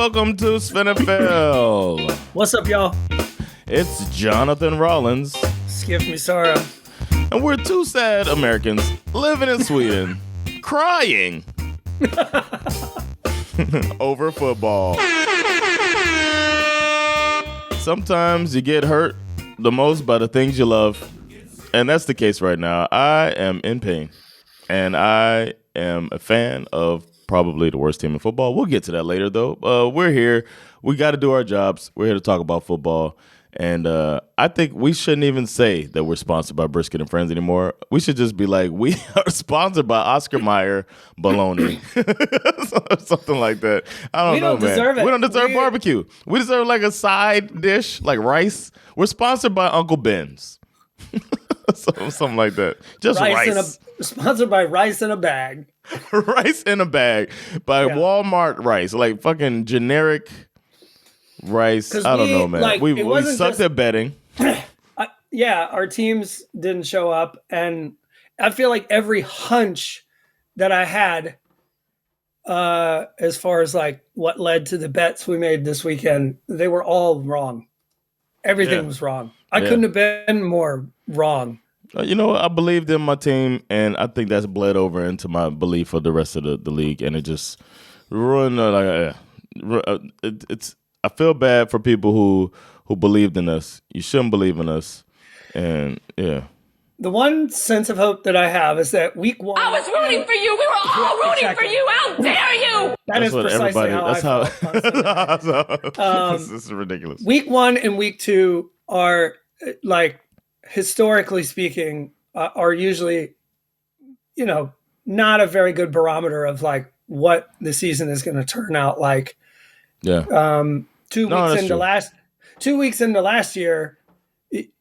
welcome to SveNFL. What's up, y'all? It's Jonathan Rollins. Skip me, Sarah. And we're two sad Americans living in Sweden, crying over football. Sometimes you get hurt the most by the things you love, and that's the case right now. I am in pain, and I am a fan of probably the worst team in football. We'll get to that later, though. We're here. We got to do our jobs. We're here to talk about football. And I think we shouldn't even say that we're sponsored by Brisket and Friends anymore. We should just be like, we are sponsored by Oscar Mayer Bologna. Something like that. I don't know, man. Deserve it. We don't deserve barbecue. We deserve like a side dish, like rice. We're sponsored by Uncle Ben's. Something like that. Just rice. Sponsored by Rice in a Bag. Rice in a bag by Walmart rice. Like fucking generic rice. I don't know, man. Like, we sucked at betting. Our teams didn't show up. And I feel like every hunch that I had as far as like what led to the bets we made this weekend, they were all wrong. Everything was wrong. I couldn't have been more wrong. I believed in my team, and I think that's bled over into my belief for the rest of the league, and it just ruined. I feel bad for people who believed in us. You shouldn't believe in us, and yeah. The one sense of hope that I have is that week one. I was rooting for you. We were all rooting for you. How dare you? That's precisely how I felt. This is ridiculous. Week one and week two are like, historically speaking, are usually, not a very good barometer of like what the season is going to turn out like. Yeah. 2 weeks into last year,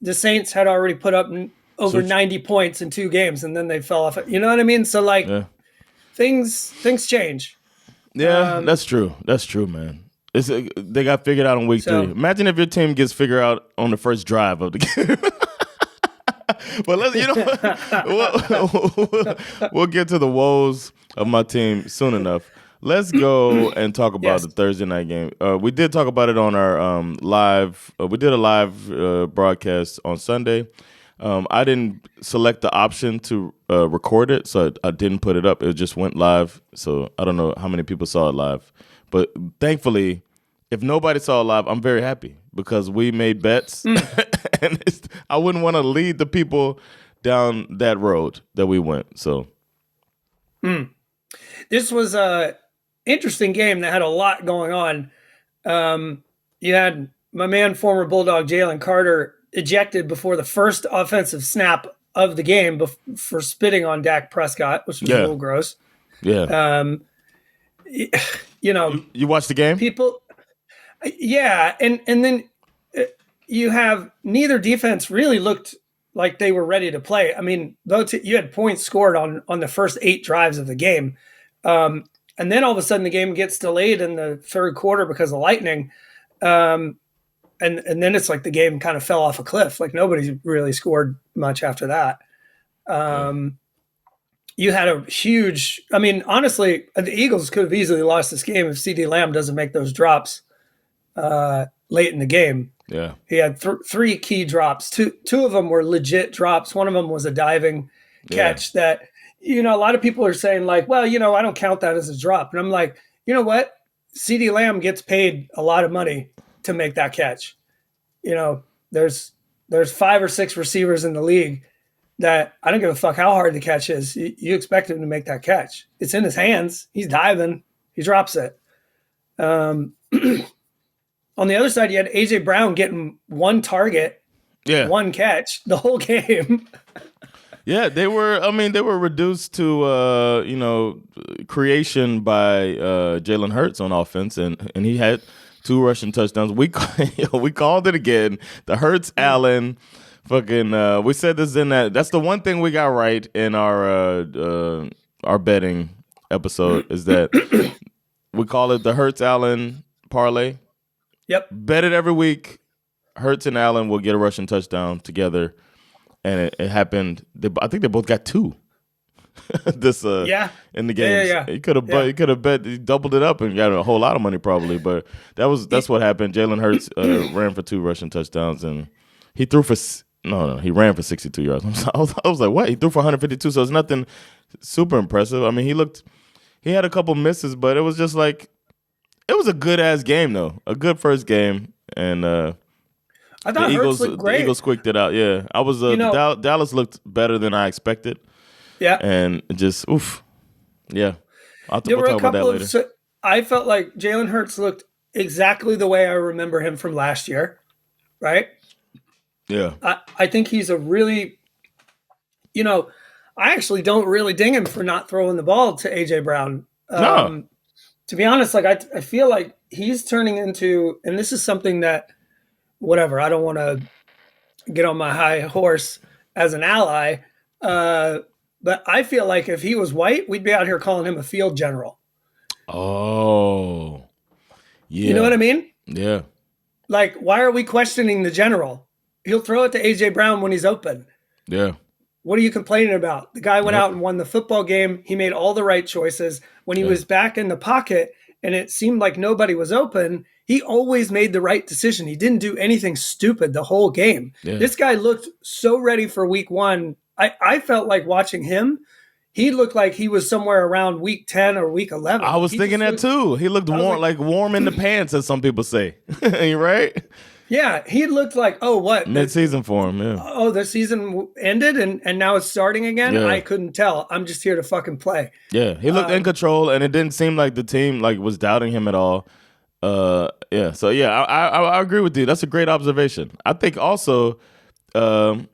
the Saints had already put up over 90 points in 2 games, and then they fell off. You know what I mean? So like, things change. Yeah, that's true. That's true, man. They got figured out on week 3. Imagine if your team gets figured out on the first drive of the game. But we'll get to the woes of my team soon enough. Let's go and talk about the Thursday night game. We did talk about it on our live. We did a live broadcast on Sunday. I didn't select the option to record it, so I didn't put it up. It just went live. So I don't know how many people saw it live. But thankfully, if nobody saw it live, I'm very happy because we made bets. And I wouldn't want to lead the people down that road that we went. So this was a interesting game that had a lot going on. You had my man, former Bulldog Jalen Carter, ejected before the first offensive snap of the game for spitting on Dak Prescott, which was a little gross. Yeah. You watched the game? People, and then you have neither defense really looked like they were ready to play. I mean, you had points scored on the first 8 drives of the game. And then all of a sudden the game gets delayed in the third quarter because of lightning. And then it's like the game kind of fell off a cliff. Like nobody really scored much after that. You had a huge, honestly, the Eagles could have easily lost this game if CeeDee Lamb doesn't make those drops late in the game. Yeah. He had 3 key drops. Two of them were legit drops. One of them was a diving catch that, a lot of people are saying like, well, I don't count that as a drop. And I'm like, you know what? CeeDee Lamb gets paid a lot of money to make that catch. There's 5 or 6 receivers in the league that I don't give a fuck how hard the catch is. You expect him to make that catch. It's in his hands. He's diving. He drops it. On the other side, you had A.J. Brown getting 1 target, 1 catch the whole game. Yeah, they were reduced to, creation by Jalen Hurts on offense, and he had 2 rushing touchdowns. We called it again. The Hurts Allen fucking. We said this in that. That's the one thing we got right in our betting episode is that we call it the Hurts Allen parlay. Yep. Bet it every week. Hurts and Allen will get a rushing touchdown together, and it happened. I think they both got 2. this in the games. Yeah. He could have bet he doubled it up and got a whole lot of money probably. But that's what happened. Jalen Hurts ran for 2 rushing touchdowns and he threw for he ran for 62 yards. I was like, what? He threw for 152. So it's nothing super impressive. I mean, he had a couple misses, but it was just like it was a good ass game though, a good first game, and I thought Hurts looked great. The Eagles squeaked it out. Yeah, I was. Dallas looked better than I expected. Yeah, and just oof. Yeah, we'll talk about that later. I felt like Jalen Hurts looked exactly the way I remember him from last year. Right. Yeah, I think he's a really, I actually don't really ding him for not throwing the ball to AJ Brown. No. To be honest, like I feel like he's turning into, and this is something that, whatever, I don't want to get on my high horse as an ally, but I feel like if he was white, we'd be out here calling him a field general. Oh, yeah. You know what I mean? Yeah. Like, why are we questioning the general? He'll throw it to AJ Brown when he's open. Yeah. What are you complaining about? The guy went out and won the football game. He made all the right choices. When he was back in the pocket and it seemed like nobody was open, he always made the right decision. He didn't do anything stupid the whole game. Yeah. This guy looked so ready for week 1. I felt like watching him. He looked like he was somewhere around week 10 or week 11. I was thinking that too. He looked warm, like warm in the pants, as some people say. You right? Yeah, he looked like, mid-season for him, yeah. Oh, the season ended and now it's starting again? Yeah. I couldn't tell. I'm just here to fucking play. Yeah, he looked in control, and it didn't seem like the team was doubting him at all. Yeah, so yeah, I agree with you. That's a great observation. I think also, how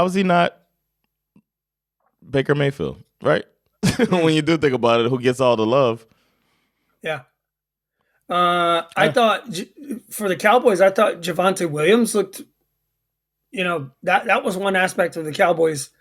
is he not Baker Mayfield, right? When you do think about it, who gets all the love? Yeah. I thought for the Cowboys, I thought Javonte Williams looked, that was one aspect of the Cowboys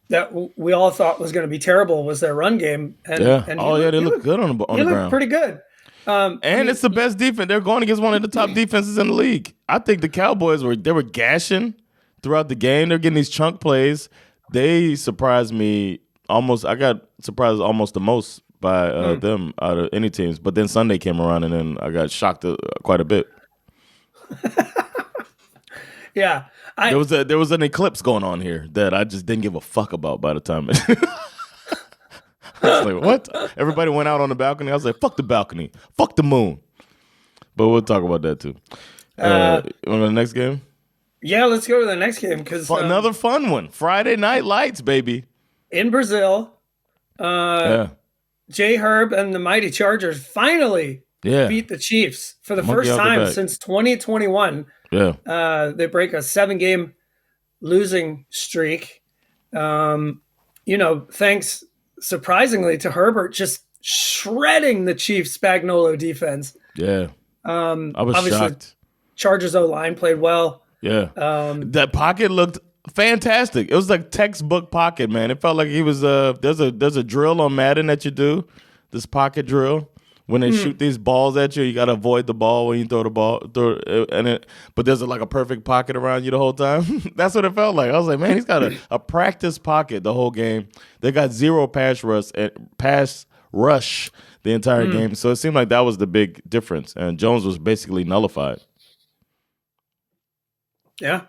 that we all thought was going to be terrible was their run game. And they look good on the ground. He looked pretty good. And it's the best defense. They're going against one of the top defenses in the league. I think the Cowboys were gashing throughout the game. They're getting these chunk plays. They surprised me almost. I got surprised almost the most by them out of any teams. But then Sunday came around, and then I got shocked quite a bit. Yeah. There was an eclipse going on here that I just didn't give a fuck about by the time. I was like, what? Everybody went out on the balcony. I was like, fuck the balcony. Fuck the moon. But we'll talk about that too. On the next game? Yeah, let's go to the next game. Because another fun one. Friday Night Lights, baby. In Brazil. Jay Herb and the mighty Chargers finally beat the Chiefs for the first time since 2021. Yeah. They break a 7-game losing streak. Thanks surprisingly to Herbert just shredding the Chiefs Spagnuolo defense. Yeah. I was shocked. Chargers O-line played well. Yeah. That pocket looked fantastic. It was like textbook pocket, man. It felt like he was there's a drill on Madden that you do, this pocket drill. When they shoot these balls at you, you got to avoid the ball when you throw the ball. But there's a perfect pocket around you the whole time. That's what it felt like. I was like, man, he's got a practice pocket the whole game. They got 0 pass rush the entire game. So it seemed like that was the big difference. And Jones was basically nullified. Yeah.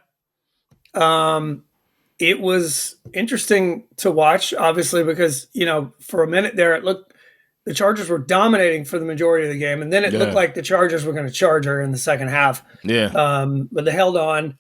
It was interesting to watch, obviously, because, for a minute there, it looked the Chargers were dominating for the majority of the game, and then it looked like the Chargers were going to charge her in the second half. Yeah. But they held on.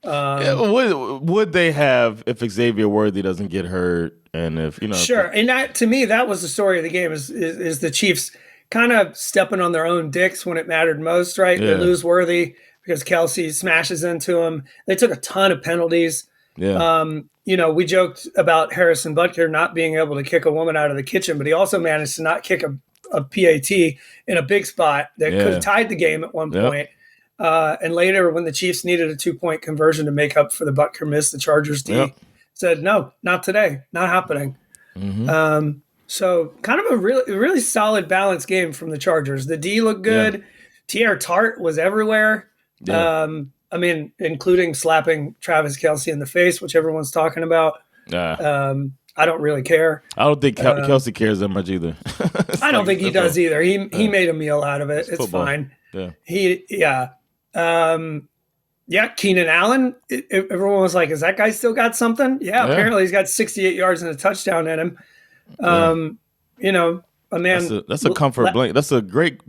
Would they have if Xavier Worthy doesn't get hurt, and if Sure, and that to me that was the story of the game is the Chiefs kind of stepping on their own dicks when it mattered most, right? Yeah. They lose Worthy because Kelsey smashes into him. They took a ton of penalties. Yeah. We joked about Harrison Butker not being able to kick a woman out of the kitchen, but he also managed to not kick a PAT in a big spot that could have tied the game at one point. And later, when the Chiefs needed a 2-point conversion to make up for the Butker miss, the Chargers D said, no, not today, not happening. Mm-hmm. So kind of a really, really solid balanced game from the Chargers. The D looked good. T.R. Tart was everywhere. Yeah. Including slapping Travis Kelce in the face, which everyone's talking about. I don't really care. I don't think Kelsey cares that much either. I don't think he does either. He made a meal out of it. It's football. fine. Yeah. Keenan Allen. Everyone was like, "Is that guy still got something?" Yeah. Apparently he's got 68 yards and a touchdown in him. You know, a man. That's a comfort blanket. That's a great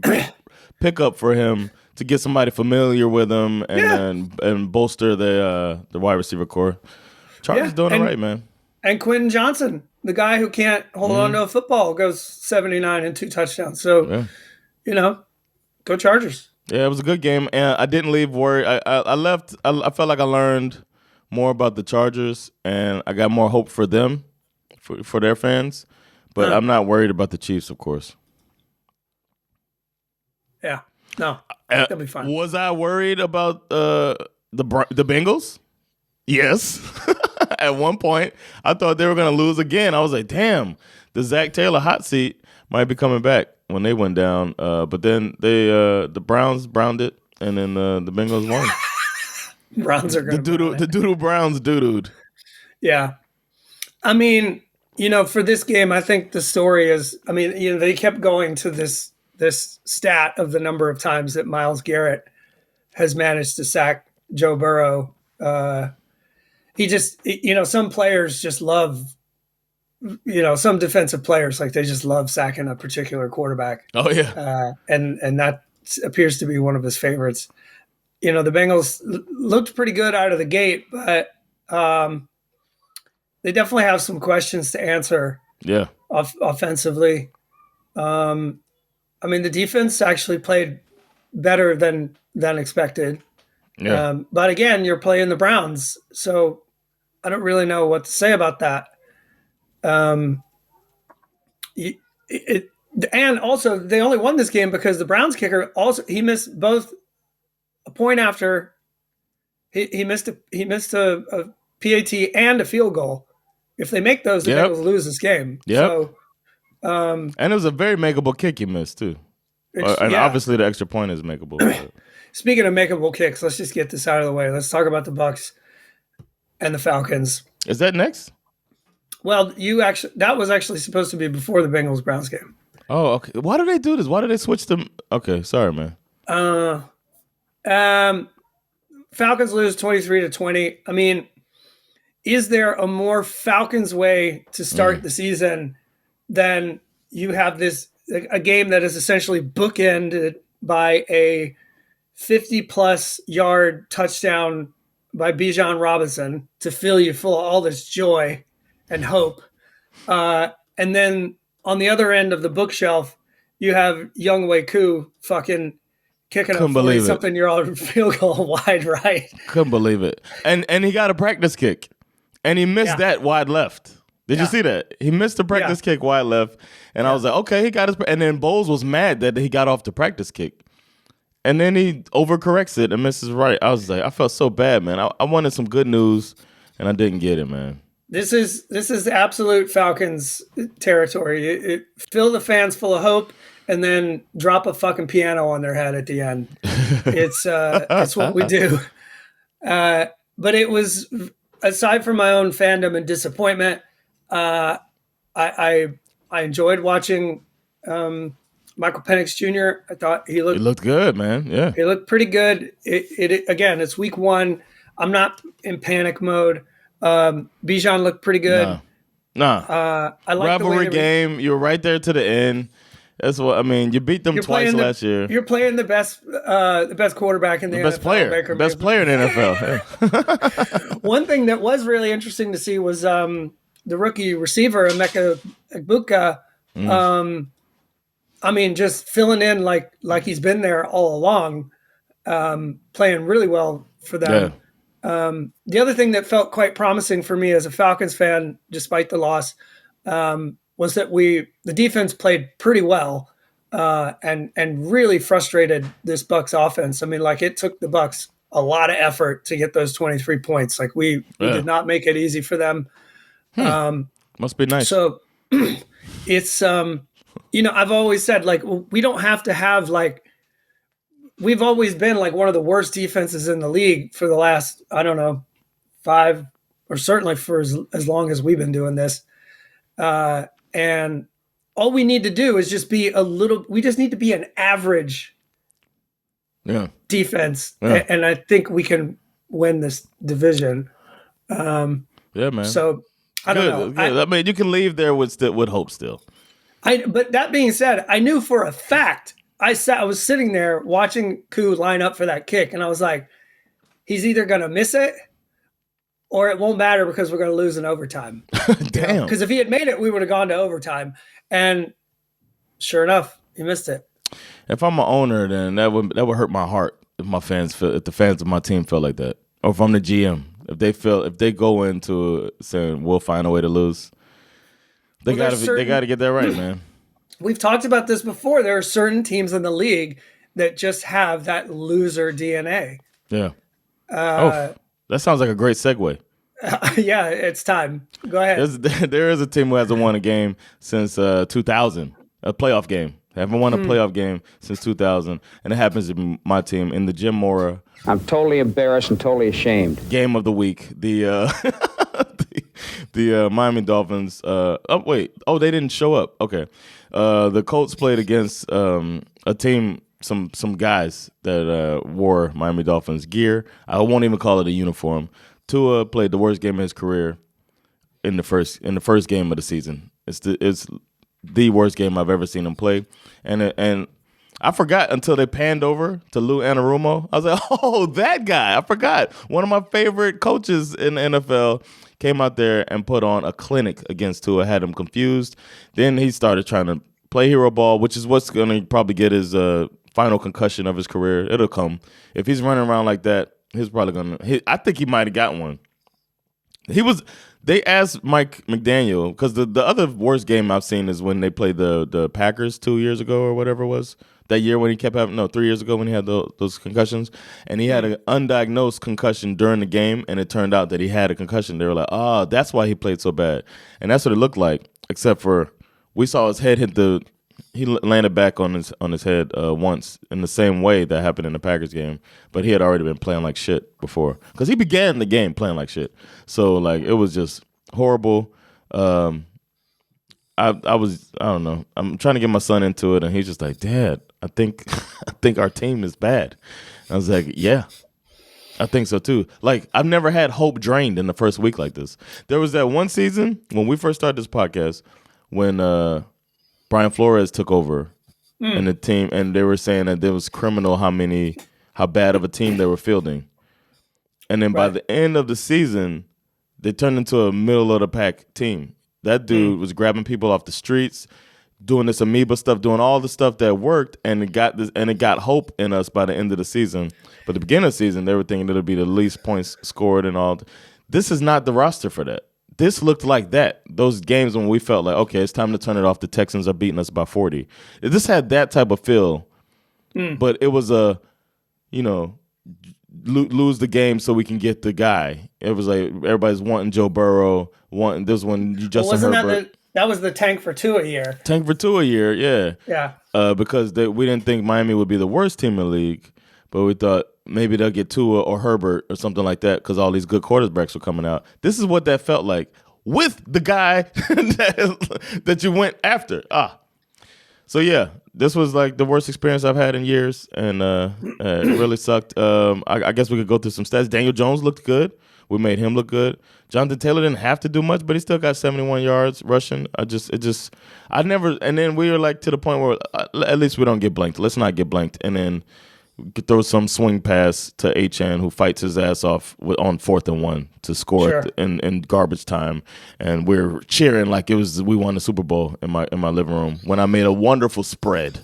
pickup for him to get somebody familiar with him and bolster the wide receiver core. Chargers doing it right, man. And Quentin Johnson, the guy who can't hold on to a football, goes 79 and 2 touchdowns. So, you know, go Chargers. Yeah, it was a good game, and I didn't leave worried. I left. I felt like I learned more about the Chargers, and I got more hope for them, for their fans. But I'm not worried about the Chiefs, of course. Yeah, no, that'll be fine. Was I worried about the Bengals? Yes. At one point, I thought they were going to lose again. I was like, damn, the Zach Taylor hot seat might be coming back when they went down. But then the Browns browned it, and then the Bengals won. Browns are going to the doodle Browns doodled. Yeah. I mean, you know, for this game, I think the story is, I mean, you know, they kept going to this stat of the number of times that Myles Garrett has managed to sack Joe Burrow. He just, you know, some players just love, you know, some defensive players, like they just love sacking a particular quarterback. Oh, yeah. And that appears to be one of his favorites. You know, the Bengals looked pretty good out of the gate, but they definitely have some questions to answer. Yeah. Offensively. I mean, the defense actually played better than expected. Yeah. But again, you're playing the Browns, so I don't really know what to say about that. And also, they only won this game because the Browns kicker he missed both a point after he missed a PAT and a field goal. If they make those, the Bengals lose this game. Yeah. So, and it was a very makeable kick you missed too, and obviously the extra point is makeable. Speaking of makeable kicks, let's just get this out of the way. Let's talk about the Bucs and the Falcons. Is that next? Well, that was actually supposed to be before the Bengals-Browns game. Oh, okay. Why do they do this? Why do they switch them? Okay, sorry, man. Falcons lose 23-20. I mean, is there a more Falcons way to start the season than you have a game that is essentially bookended by a 50-plus yard touchdown by Bijan Robinson to fill you full of all this joy and hope. And then on the other end of the bookshelf, you have Young Wei Koo fucking kicking a 40-something-year-old field goal wide right. Couldn't believe it. And he got a practice kick. And he missed that wide left. Did you see that? He missed the practice kick wide left. And I was like, okay, he got his. And then Bowles was mad that he got off the practice kick. And then he overcorrects it and misses right. I was like, I felt so bad, man. I wanted some good news, and I didn't get it, man. This is absolute Falcons territory. It fill the fans full of hope, and then drop a fucking piano on their head at the end. It's what we do. But it was, aside from my own fandom and disappointment, I enjoyed watching Michael Penix Jr. I thought he looked good, man. Yeah, he looked pretty good. Again, it's week 1. I'm not in panic mode. Bijan looked pretty good. I like rivalry game. You were right there to the end. That's what I mean. You beat them twice last year. You're playing the best quarterback in the NFL. Best player in the NFL. One thing that was really interesting to see was the rookie receiver Emeka Egbuka. I mean, just filling in like he's been there all along, playing really well for them. Yeah. The other thing that felt quite promising for me as a Falcons fan, despite the loss, was that the defense played pretty well and really frustrated this Bucs offense. I mean, like, it took the Bucs a lot of effort to get those 23 points. Like, we did not make it easy for them. Must be nice. So it's I've always said, like, we don't have to have, like, we've always been like one of the worst defenses in the league for the last, I don't know, 5 or certainly for as long as we've been doing this. And all we need to do is just be we just need to be an average defense. Yeah. And I think we can win this division. Yeah, man. So I don't know. Good. I mean, you can leave there with hope still. But that being said, I knew for a fact, I was sitting there watching Koo line up for that kick, and I was like, he's either going to miss it or it won't matter because we're going to lose in overtime. Damn. Because if he had made it, we would have gone to overtime. And sure enough, he missed it. If I'm an owner, then that would hurt my heart if the fans of my team felt like that. Or if I'm the GM, if they go into saying we'll find a way to lose. They got to get that right, man. We've talked about this before. There are certain teams in the league that just have that loser DNA. Yeah. That sounds like a great segue. Yeah, it's time. Go ahead. There is a team who hasn't won a game since 2000, a playoff game. They haven't won a playoff game since 2000, and it happens to be my team in the Jim Mora. I'm totally embarrassed and totally ashamed. Game of the week. The Miami Dolphins. They didn't show up. Okay. The Colts played against a team, some guys that wore Miami Dolphins gear. I won't even call it a uniform. Tua played the worst game of his career in the first game of the season. It's the worst game I've ever seen him play, and I forgot until they panned over to Lou Anarumo. I was like, oh, that guy. I forgot. One of my favorite coaches in the NFL came out there and put on a clinic against Tua, had him confused. Then he started trying to play hero ball, which is what's going to probably get his final concussion of his career. It'll come. If he's running around like that, he's probably going to – I think he might have got one. They asked Mike McDaniel, because the other worst game I've seen is when they played the Packers 2 years ago or whatever it was. That year when he kept having, 3 years ago when he had those concussions. And he had an undiagnosed concussion during the game, and it turned out that he had a concussion. They were like, that's why he played so bad. And that's what it looked like, except for we saw his head he landed back on his head once in the same way that happened in the Packers game. But he had already been playing like shit before. Because he began the game playing like shit. So, it was just horrible. I don't know. I'm trying to get my son into it, and he's just like, Dad, I think our team is bad. I was like, yeah, I think so too. I've never had hope drained in the first week like this. There was that one season when we first started this podcast when Brian Flores took over and the team, and they were saying that there was criminal how bad of a team they were fielding. And then by the end of the season, they turned into a middle of the pack team. That dude was grabbing people off the streets, doing this amoeba stuff, doing all the stuff that worked, and it got hope in us by the end of the season. But the beginning of the season, they were thinking it'll be the least points scored and all. This is not the roster for that. This looked like that. Those games when we felt like, okay, it's time to turn it off. The Texans are beating us by 40. This had that type of feel, but it was lose the game so we can get the guy. It was like everybody's wanting Joe Burrow, wanting this one. Justin Herbert. That was the tank for Tua year. Tank for Tua year, yeah. Yeah. Because we didn't think Miami would be the worst team in the league, but we thought maybe they'll get Tua or Herbert or something like that because all these good quarterbacks were coming out. This is what that felt like with the guy that you went after. So yeah, this was like the worst experience I've had in years, and it really sucked. I guess we could go through some stats. Daniel Jones looked good. We made him look good. Jonathan Taylor didn't have to do much, but he still got 71 yards rushing. And then we were like to the point where at least we don't get blanked. Let's not get blanked. And then throw some swing pass to HN, who fights his ass off on 4th and 1 to score in garbage time, and we're cheering like we won the Super Bowl in my living room when I made a wonderful spread.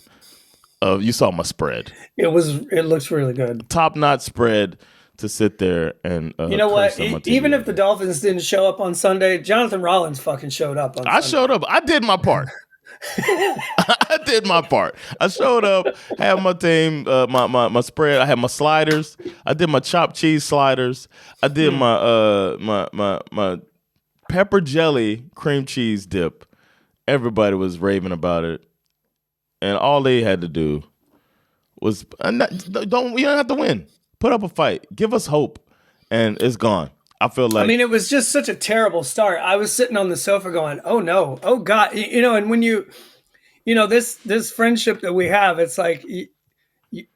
You saw my spread. It looks really good. Top-notch spread to sit there and you know what? Even if the Dolphins didn't show up on Sunday, Jonathan Rollins fucking showed up on Sunday. I showed up. I did my part. I did my part. I showed up, had my team, my spread. I had my sliders. I did my chopped cheese sliders. I did my pepper jelly cream cheese dip. Everybody was raving about it, and all they had to do was you don't have to win. Put up a fight. Give us hope, and it's gone. I feel like, I mean, it was just such a terrible start. I was sitting on the sofa going, "Oh no, oh God," And when this friendship that we have, it's like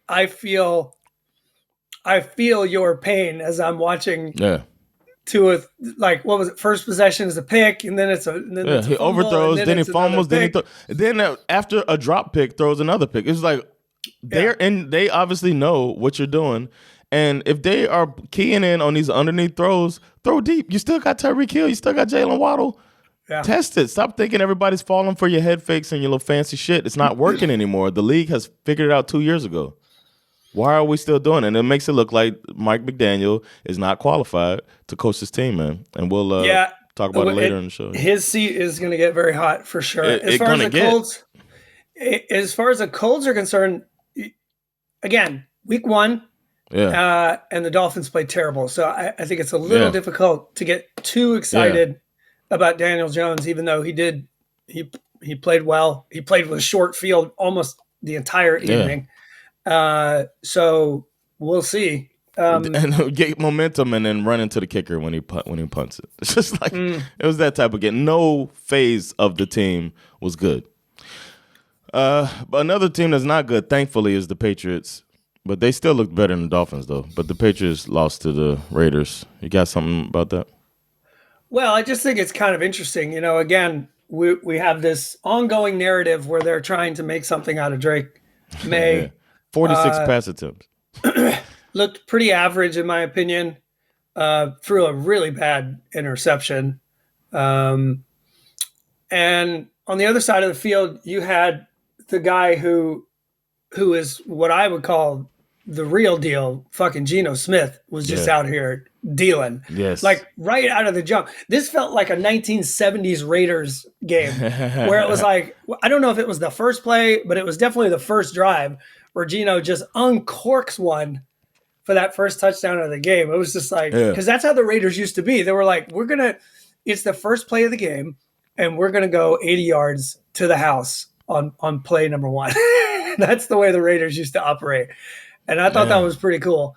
I feel your pain as I'm watching. yeah. What was it? First possession is a pick, and then it's a He fumble, overthrows, then he fumbles, then then after a drop pick, throws another pick. It's like they obviously know what you're doing, and if they are keying in on these underneath throws, throw deep. You still got Tyreek Hill, you still got Jalen Waddle. Yeah. Test it. Stop thinking everybody's falling for your head fakes and your little fancy shit. It's not working anymore. The league has figured it out 2 years ago. Why are we still doing it? And it makes it look like Mike McDaniel is not qualified to coach this team, man. And we'll talk about it later in the show. His seat is going to get very hot for sure. As far as the Colts are concerned, again, week 1, and the Dolphins played terrible. So I think it's a little difficult to get too excited about Daniel Jones, even though he played well. He played with a short field almost the entire evening. So we'll see. And get momentum and then run into the kicker when he punts it. It's just like it was that type of game. No phase of the team was good. But another team that's not good, thankfully, is the Patriots. But they still looked better than the Dolphins, though. But the Patriots lost to the Raiders. You got something about that? Well, I just think it's kind of interesting. Again, we have this ongoing narrative where they're trying to make something out of Drake May. 46 pass attempts. Looked pretty average, in my opinion. Threw a really bad interception. And on the other side of the field, you had the guy who is what I would call the real deal. Fucking Geno Smith was just out here dealing. Yes. Like right out of the jump. This felt like a 1970s Raiders game where it was like, I don't know if it was the first play, but it was definitely the first drive where Geno just uncorks one for that first touchdown of the game. It was just like, because that's how the Raiders used to be. They were like, it's the first play of the game, and we're going to go 80 yards to the house on play number 1. That's the way the Raiders used to operate. And I thought that was pretty cool.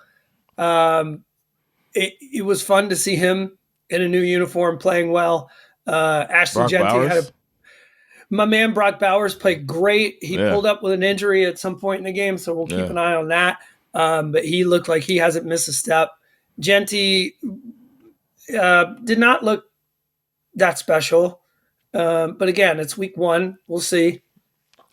It was fun to see him in a new uniform playing well. Ashton Jeanty my man Brock Bowers played great. He pulled up with an injury at some point in the game, so we'll keep an eye on that. But he looked like he hasn't missed a step. Jeanty did not look that special. But again, it's week 1. We'll see.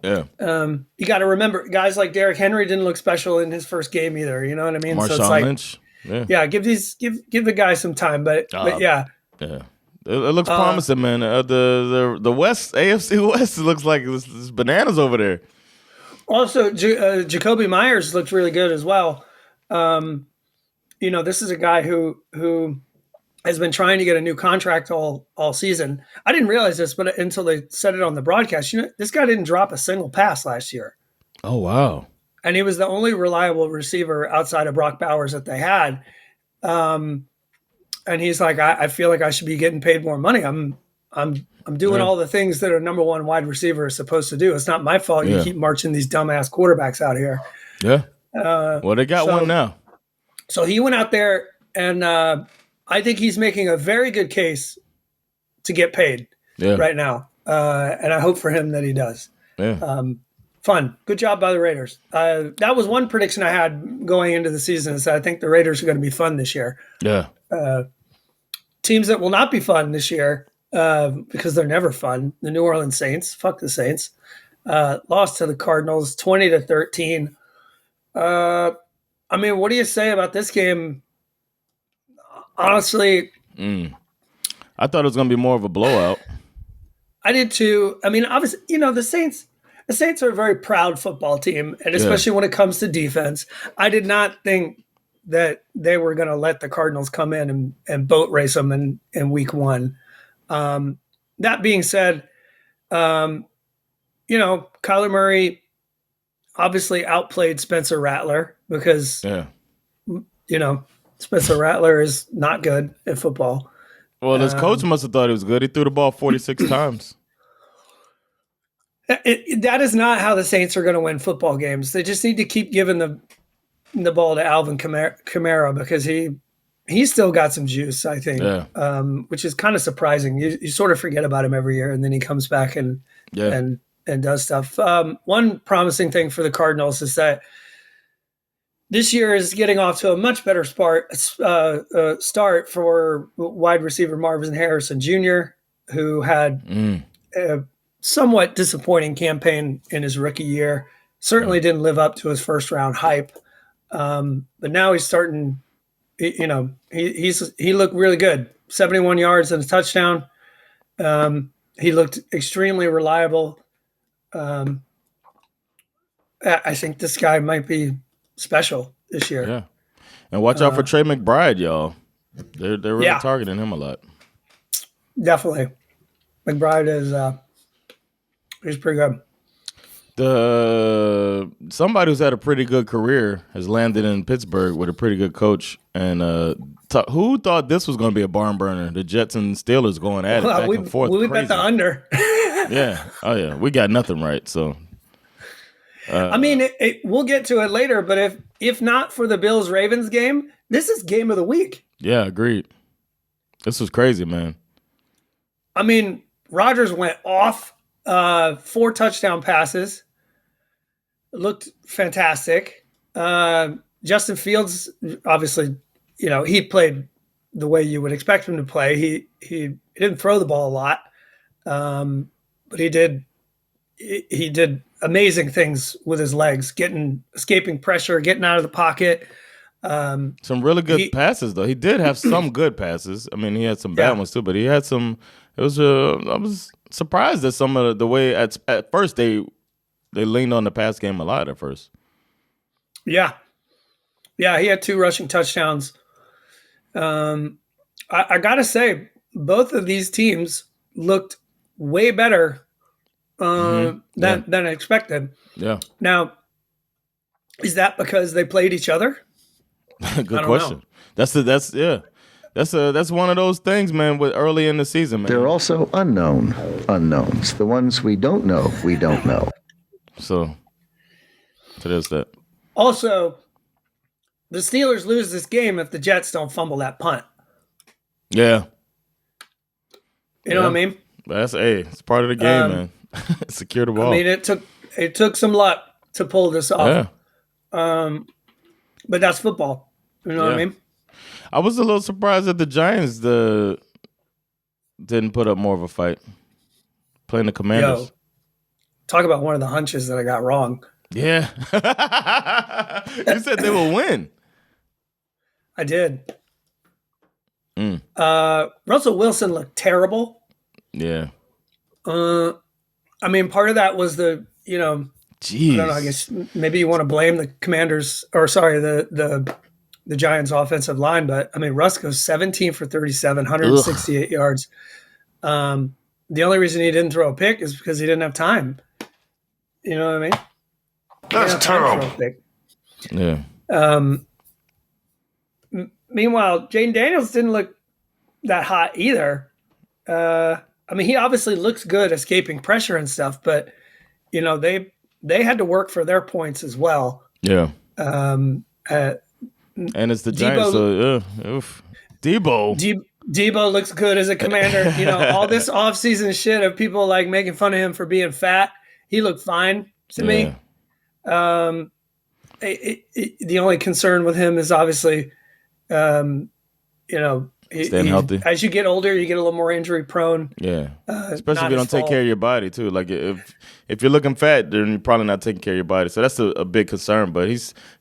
Yeah. You got to remember, guys like Derrick Henry didn't look special in his first game either. You know what I mean? Marshawn so it's like, Lynch. Give the guy some time. But yeah. Yeah. It looks promising, man. The West, AFC West, it looks like there's bananas over there. Also, Jacoby Myers looked really good as well. This is a guy who has been trying to get a new contract all season. I didn't realize this, but until they said it on the broadcast, this guy didn't drop a single pass last year. Oh, wow. And he was the only reliable receiver outside of Brock Bowers that they had. And he's like, I feel like I should be getting paid more money. I'm doing all the things that a number 1 wide receiver is supposed to do. It's not my fault you keep marching these dumbass quarterbacks out here. Yeah. Well, they got one now. So he went out there, and I think he's making a very good case to get paid right now. And I hope for him that he does. Yeah. Fun. Good job by the Raiders. That was one prediction I had going into the season, is that I think the Raiders are going to be fun this year. Yeah. Teams that will not be fun this year, because they're never fun. The New Orleans Saints, fuck the Saints, lost to the Cardinals 20-13. I mean, what do you say about this game? Honestly, I thought it was going to be more of a blowout. I did too. I mean, obviously, the Saints are a very proud football team, and especially when it comes to defense. I did not think that they were going to let the Cardinals come in and boat race them in week 1. That being said, Kyler Murray obviously outplayed Spencer Rattler because, Spencer Rattler is not good at football. Well, his coach must have thought he was good. He threw the ball 46 times. That is not how the Saints are going to win football games. They just need to keep giving the ball to Alvin Kamara because he he's still got some juice, I think, which is kind of surprising. You sort of forget about him every year, and then he comes back and does stuff. One promising thing for the Cardinals is that this year is getting off to a much better start for wide receiver Marvin Harrison Jr., who had a somewhat disappointing campaign in his rookie year. Certainly didn't live up to his first round hype, but now he's starting. He looked really good. 71 yards and a touchdown. He looked extremely reliable. I think this guy might be special this year. Yeah, and watch out for Trey McBride, y'all. They're really targeting him a lot. Definitely, McBride is he's pretty good. Somebody who's had a pretty good career has landed in Pittsburgh with a pretty good coach. And who thought this was going to be a barn burner? The Jets and Steelers going at it back and forth. We bet the under. Yeah. Oh, yeah. We got nothing right. So, I mean, we'll get to it later. But if not for the Bills-Ravens game, this is game of the week. Yeah, agreed. This was crazy, man. I mean, Rodgers went off 4 touchdown passes. Looked fantastic. Justin Fields, obviously, he played the way you would expect him to play. He didn't throw the ball a lot, but he did amazing things with his legs, escaping pressure, getting out of the pocket. Some really good passes, though. He did have some good passes. I mean, he had some bad ones too, but he had some. I was surprised at some of the way at first they leaned on the pass game a lot at first. Yeah, he had 2 rushing touchdowns. I gotta say, both of these teams looked way better than I expected. Yeah. Now, is that because they played each other? Good question. That's one of those things, man, with early in the season, man. There are also unknowns. The ones we don't know. So there's that. Also, the Steelers lose this game if the Jets don't fumble that punt. Yeah. You know what I mean? It's part of the game, man. Secure the ball. I mean, it took some luck to pull this off. Yeah. But that's football. You know what I mean? I was a little surprised that the Giants didn't put up more of a fight. Playing the Commanders. Talk about one of the hunches that I got wrong. Yeah. You said they will win. I did. Russell Wilson looked terrible. Yeah. I mean, part of that was Jeez. I don't know, I guess maybe you want to blame the Commanders, or sorry, the Giants offensive line, but I mean, Russ goes 17 for 37, 168 yards. The only reason he didn't throw a pick is because he didn't have time. You know what I mean? That's terrible. Yeah. Meanwhile, Jaden Daniels didn't look that hot either. I mean, he obviously looks good escaping pressure and stuff, but they had to work for their points as well. Yeah. And it's the Giants. Debo looks good as a Commander. All this offseason shit of people like making fun of him for being fat. He looked fine to me. The only concern with him is obviously, staying healthy. As you get older, you get a little more injury prone. Yeah, especially if you don't take care of your body too. Like if you're looking fat, then you're probably not taking care of your body. So that's a big concern. But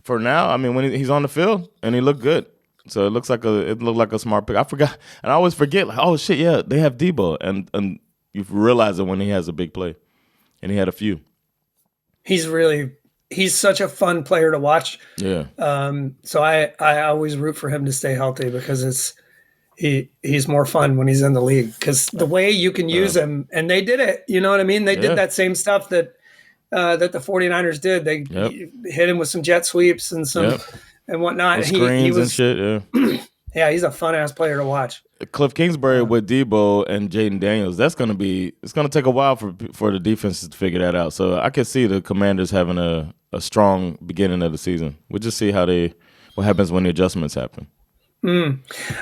for now, I mean, when he's on the field and he looked good, so it looked like a smart pick. I forgot, and I always forget. Like, oh shit, yeah, they have Debo, and you realize it when he has a big play, and he had a few. He's such a fun player to watch. Yeah. So I always root for him to stay healthy because he's more fun when he's in the league, because the way you can use him, and they did it, you know what I mean? They did that same stuff that the 49ers did. They hit him with some jet sweeps and some and whatnot. And screens and shit, yeah. Yeah, he's a fun-ass player to watch. Cliff Kingsbury with Debo and Jaden Daniels, it's going to take a while for the defenses to figure that out. So I can see the Commanders having a strong beginning of the season. We'll just see what happens when the adjustments happen.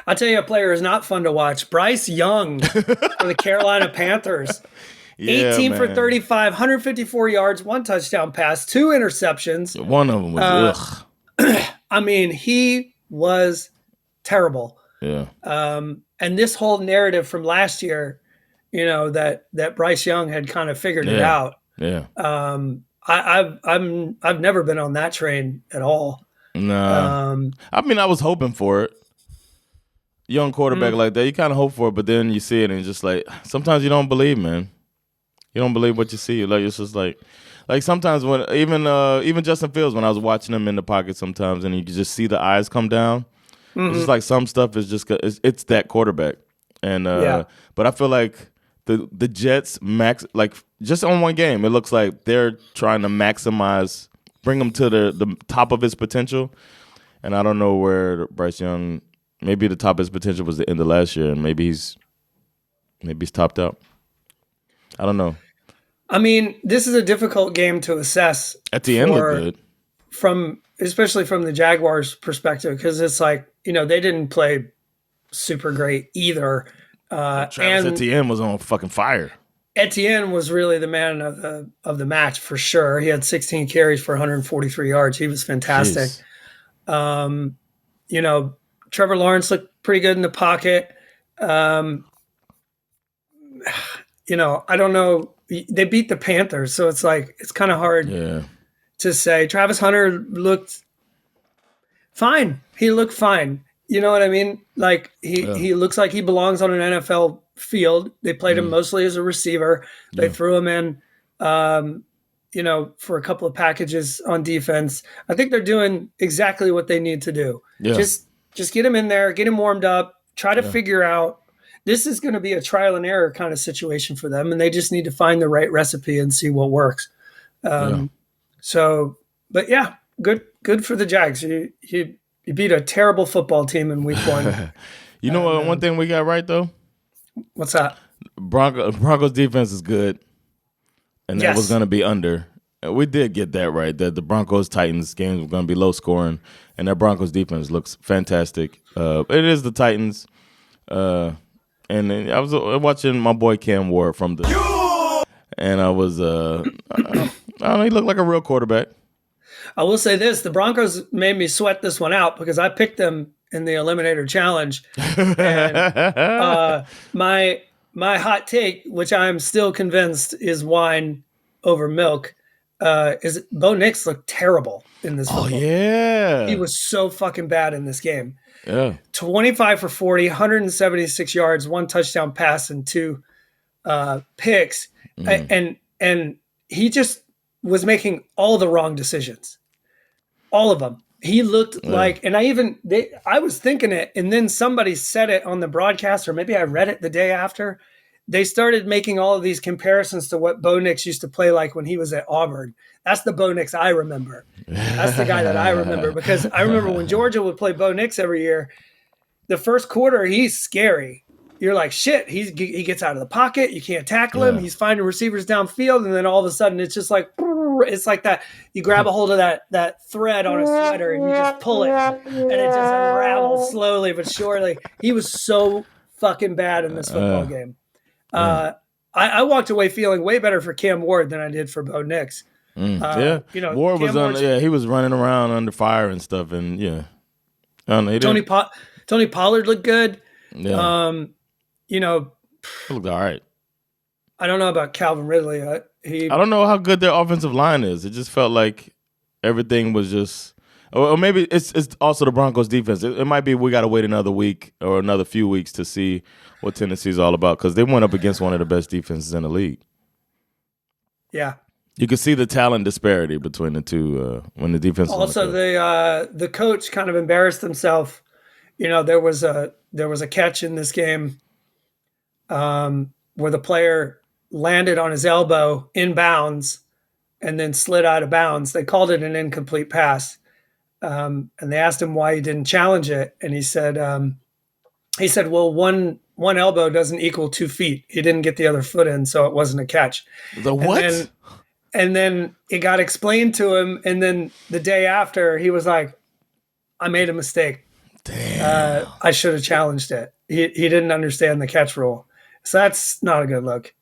I'll tell you, a player is not fun to watch. Bryce Young for the Carolina Panthers. 18 for 35, 154 yards, 1 touchdown pass, 2 interceptions. One of them was I mean, he was terrible. Yeah. And this whole narrative from last year, that Bryce Young had kind of figured it out. Yeah. I've never been on that train at all. No. I mean, I was hoping for it. Young quarterback like that, you kind of hope for it, but then you see it and just like sometimes you don't believe, man. You don't believe what you see. Like it's just like sometimes when even Justin Fields, when I was watching him in the pocket sometimes, and you can just see the eyes come down. It's just like some stuff is just it's that quarterback, and but I feel like the Jets just on one game, it looks like they're trying to maximize, bring him to the top of his potential, and I don't know where Bryce Young. Maybe the top of his potential was the end of last year, and maybe he's topped out. I don't know. I mean, this is a difficult game to assess. At the end, looked good. Especially from the Jaguars' perspective, because it's like, they didn't play super great either. Travis Etienne was on fucking fire. Etienne was really the man of the match for sure. He had 16 carries for 143 yards. He was fantastic. Trevor Lawrence looked pretty good in the pocket. I don't know. They beat the Panthers, so it's like it's kind of hard to say. Travis Hunter looked fine. He looked fine. You know what I mean? Like he looks like he belongs on an NFL field. They played him mostly as a receiver. They threw him in, for a couple of packages on defense. I think they're doing exactly what they need to do. Yeah. Just get him in there, get him warmed up, try to figure out. This is going to be a trial and error kind of situation for them, and they just need to find the right recipe and see what works. So, but yeah, good for the Jags. You beat a terrible football team in week 1. You know what? One thing we got right though. What's that? Broncos defense is good, and that was going to be under. We did get that right. That the Broncos Titans games were going to be low scoring, and that Broncos defense looks fantastic. It is the Titans, and I was watching my boy Cam Ward from and I was I don't know. He looked like a real quarterback. I will say this: the Broncos made me sweat this one out because I picked them in the Eliminator Challenge, and my hot take, which I'm still convinced is wine over milk. Is Bo Nix looked terrible in this football. Yeah. He was so fucking bad in this game. Yeah. 25 for 40, 176 yards, 1 touchdown pass, and 2 picks. And he just was making all the wrong decisions. All of them. He looked like, and I was thinking it, and then somebody said it on the broadcast, or maybe I read it the day after. They started making all of these comparisons to what Bo Nix used to play like when he was at Auburn. That's the Bo Nix I remember. That's the guy that I remember, because I remember when Georgia would play Bo Nix every year, the first quarter, he's scary. You're like, shit, he gets out of the pocket. You can't tackle him. He's finding receivers downfield. And then all of a sudden, it's just like, it's like that. You grab a hold of that thread on a sweater and you just pull it, and it just unravels slowly but surely. He was so fucking bad in this football game. I walked away feeling way better for Cam Ward than I did for Bo Nix. Ward was he was running around under fire and stuff, and Tony Pollard looked good. Yeah. He looked all right. I don't know about Calvin Ridley. I don't know how good their offensive line is. It just felt like everything was just, or maybe it's also the Broncos defense. It might be we got to wait another week or another few weeks to see what Tennessee's all about, because they went up against one of the best defenses in the league. Yeah. You could see the talent disparity between the two when the defense. Also, the coach kind of embarrassed himself. There was a catch in this game where the player landed on his elbow in bounds and then slid out of bounds. They called it an incomplete pass, and they asked him why he didn't challenge it, and he said, "Well, one elbow doesn't equal 2 feet. He didn't get the other foot in, so it wasn't a catch." The what? And then it got explained to him, and then the day after, he was like, "I made a mistake." Damn. I should have challenged it. He didn't understand the catch rule. So that's not a good look.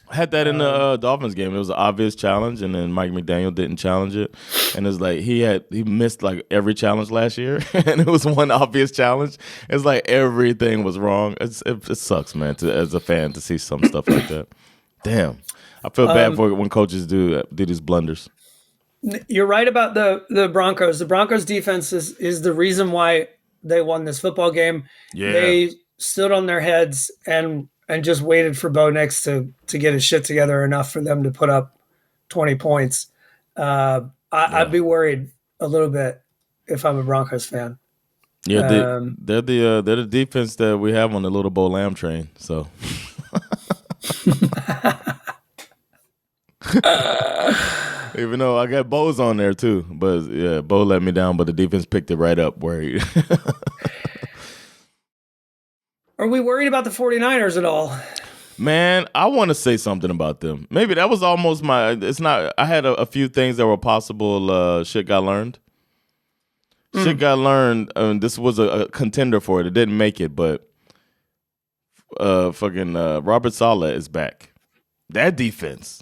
I had that in the Dolphins game. It was an obvious challenge, and then Mike McDaniel didn't challenge it. And it's like he missed like every challenge last year, and it was one obvious challenge. It's like everything was wrong. It sucks, man, as a fan to see some stuff like that. Damn, I feel bad for when coaches do these blunders. You're right about the Broncos. The Broncos defense is the reason why they won this football game. Yeah. They stood on their heads and just waited for Bo Nix to get his shit together enough for them to put up 20 points. I'd be worried a little bit if I'm a Broncos fan. Yeah, they're the defense that we have on the little Bo Lamb train. So. Even though I got Bo's on there too, but yeah, Bo let me down, but the defense picked it right up where he. Are we worried about the 49ers at all? Man, I want to say something about them. Maybe that was almost it's not. I had a few things that were possible. Shit got learned. Shit got learned. This was a contender for it. It didn't make it, but Robert Saleh is back. That defense.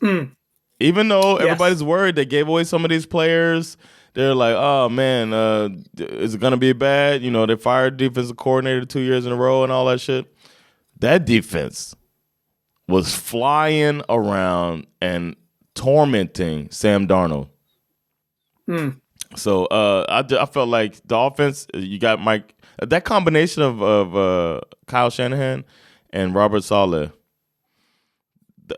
Even though everybody's worried, they gave away some of these players. They're like, oh, man, is it going to be bad? You know, they fired defensive coordinator 2 years in a row and all that shit. That defense was flying around and tormenting Sam Darnold. So I felt like the offense, you got Mike, that combination of Kyle Shanahan and Robert Saleh,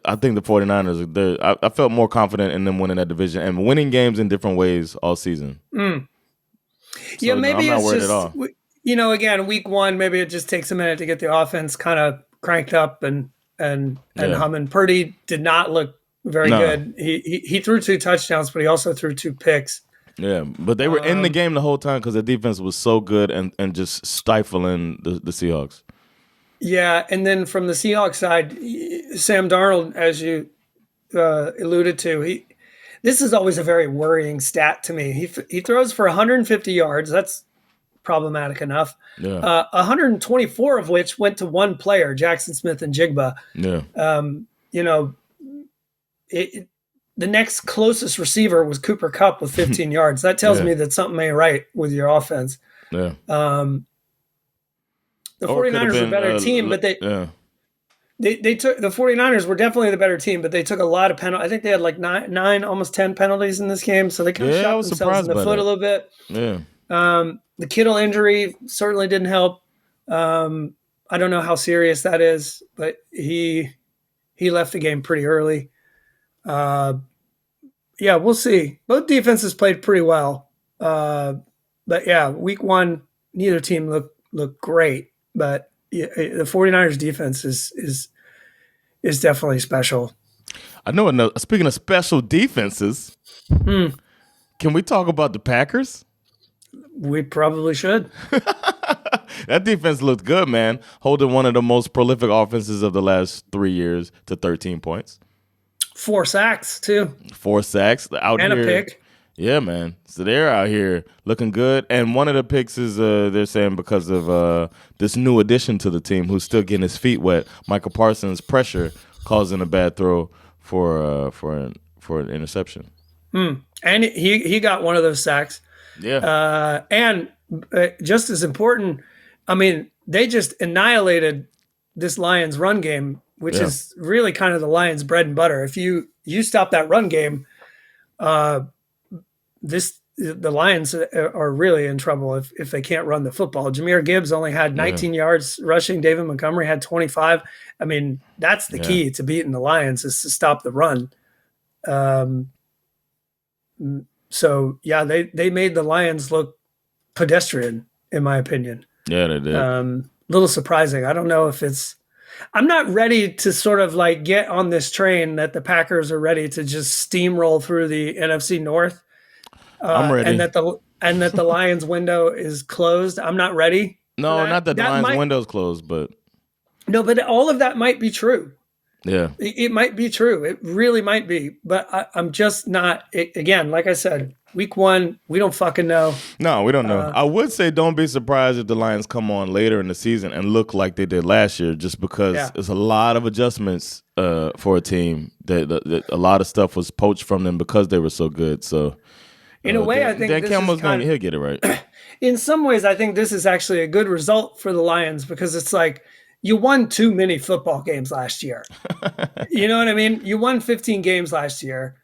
I think the 49ers, I felt more confident in them winning that division and winning games in different ways all season. So, yeah, maybe I'm not it's worried just, at all. You know, again, week one, maybe it just takes a minute to get the offense kind of cranked up and humming. Purdy did not look very good. He threw 2 touchdowns, but he also threw 2 picks. Yeah, but they were in the game the whole time because the defense was so good and just stifling the Seahawks. Yeah, and then from the Seahawks side, Sam Darnold, as you alluded to, this is always a very worrying stat to me. He throws for 150 yards. That's problematic enough. Yeah. 124 of which went to one player, Jackson Smith and Jigba. Yeah. You know, the next closest receiver was Cooper Kupp with 15 yards. That tells me that something ain't right with your offense. Yeah. The 49ers were a better team, but they took the 49ers were definitely the better team, but they took a lot of penalties. I think they had like nine, almost 10 penalties in this game, so they kind of shot themselves in the foot a little bit. Yeah. The Kittle injury certainly didn't help. I don't know how serious that is, but he left the game pretty early. Yeah, we'll see. Both defenses played pretty well, but yeah, week one, neither team looked great. But the 49ers defense is definitely special. I know. Speaking of special defenses, can we talk about the Packers? We probably should. That defense looked good, man. Holding one of the most prolific offenses of the last 3 years to 13 points. 4 sacks, too. 4 sacks. Out and here. A pick. Yeah, man. So they're out here looking good. And one of the picks is they're saying because of this new addition to the team who's still getting his feet wet. Michael Parsons' pressure causing a bad throw for an interception. And he got one of those sacks. Yeah. And just as important, I mean, they just annihilated this Lions run game, which is really kind of the Lions' bread and butter. If you stop that run game, the Lions are really in trouble if they can't run the football. Jahmyr Gibbs only had 19 yards rushing. David Montgomery had 25. I mean, that's the key to beating the Lions is to stop the run. So yeah, they made the Lions look pedestrian, in my opinion. Yeah, they did. Little surprising. I don't know if I'm not ready to sort of like get on this train that the Packers are ready to just steamroll through the NFC North. I'm ready. And that the Lions window is closed. I'm not ready. No, not that the Lions window's closed, but no, but all of that might be true. Yeah, it might be true. It really might be, but I'm just not. Again, like I said, Week 1, we don't fucking know. No, we don't know. I would say don't be surprised if the Lions come on later in the season and look like they did last year, just because it's a lot of adjustments for a team. That a lot of stuff was poached from them because they were so good. So, in a way, I think Dan Campbell's he'll get it right. In some ways, I think this is actually a good result for the Lions because it's like you won too many football games last year. You know what I mean? You won 15 games last year.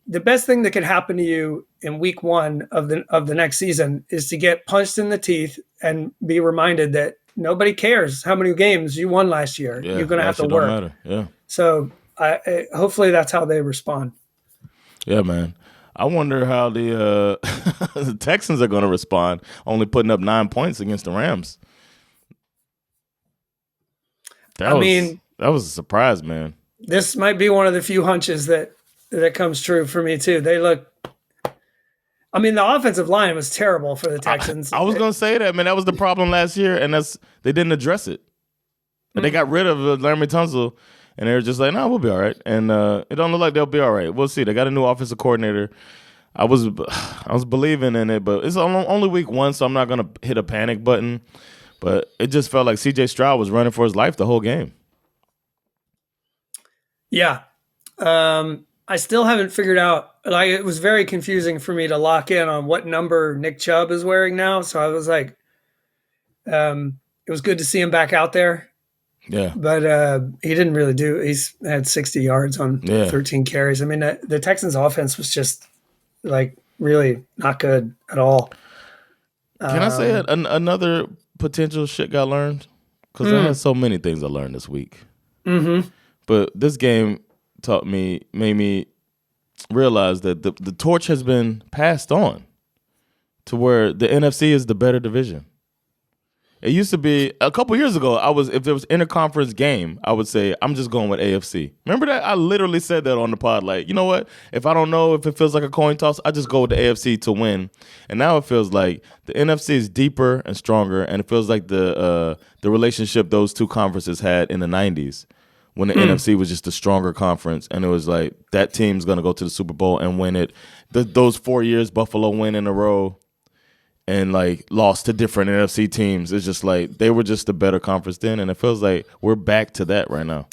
The best thing that can happen to you in week 1 of the next season is to get punched in the teeth and be reminded that nobody cares how many games you won last year. Yeah, you're going to have to work. Don't matter. Yeah. So hopefully that's how they respond. Yeah, man. I wonder how the the Texans are going to respond, only putting up 9 points against the Rams. That was a surprise, man. This might be one of the few hunches that comes true for me too. They look. I mean, the offensive line was terrible for the Texans. I was going to say that, man. That was the problem last year, and they didn't address it. Mm-hmm. They got rid of Larry Tunsil, and they were just like, "No, we'll be all right." And it don't look like they'll be all right. We'll see. They got a new offensive coordinator. I was believing in it, but it's only week 1, so I'm not going to hit a panic button. But it just felt like C.J. Stroud was running for his life the whole game. Yeah. I still haven't figured out, like, it was very confusing for me to lock in on what number Nick Chubb is wearing now. So I was like, it was good to see him back out there. Yeah. But he didn't really he's had 60 yards on 13 carries. I mean, the Texans offense was just like really not good at all. Can I say another potential shit got learned? Because I had so many things I learned this week. Mm-hmm. But this game made me realize that the torch has been passed on to where the NFC is the better division. It used to be a couple years ago. If there was interconference game, I would say I'm just going with AFC. Remember that? I literally said that on the pod. Like, you know what? If I don't know if it feels like a coin toss, I just go with the AFC to win. And now it feels like the NFC is deeper and stronger, and it feels like the relationship those two conferences had in the '90s. When the NFC was just a stronger conference, and it was like that team's going to go to the Super Bowl and win it. Those 4 years Buffalo win in a row and like lost to different NFC teams. It's just like they were just a better conference then, and it feels like we're back to that right now.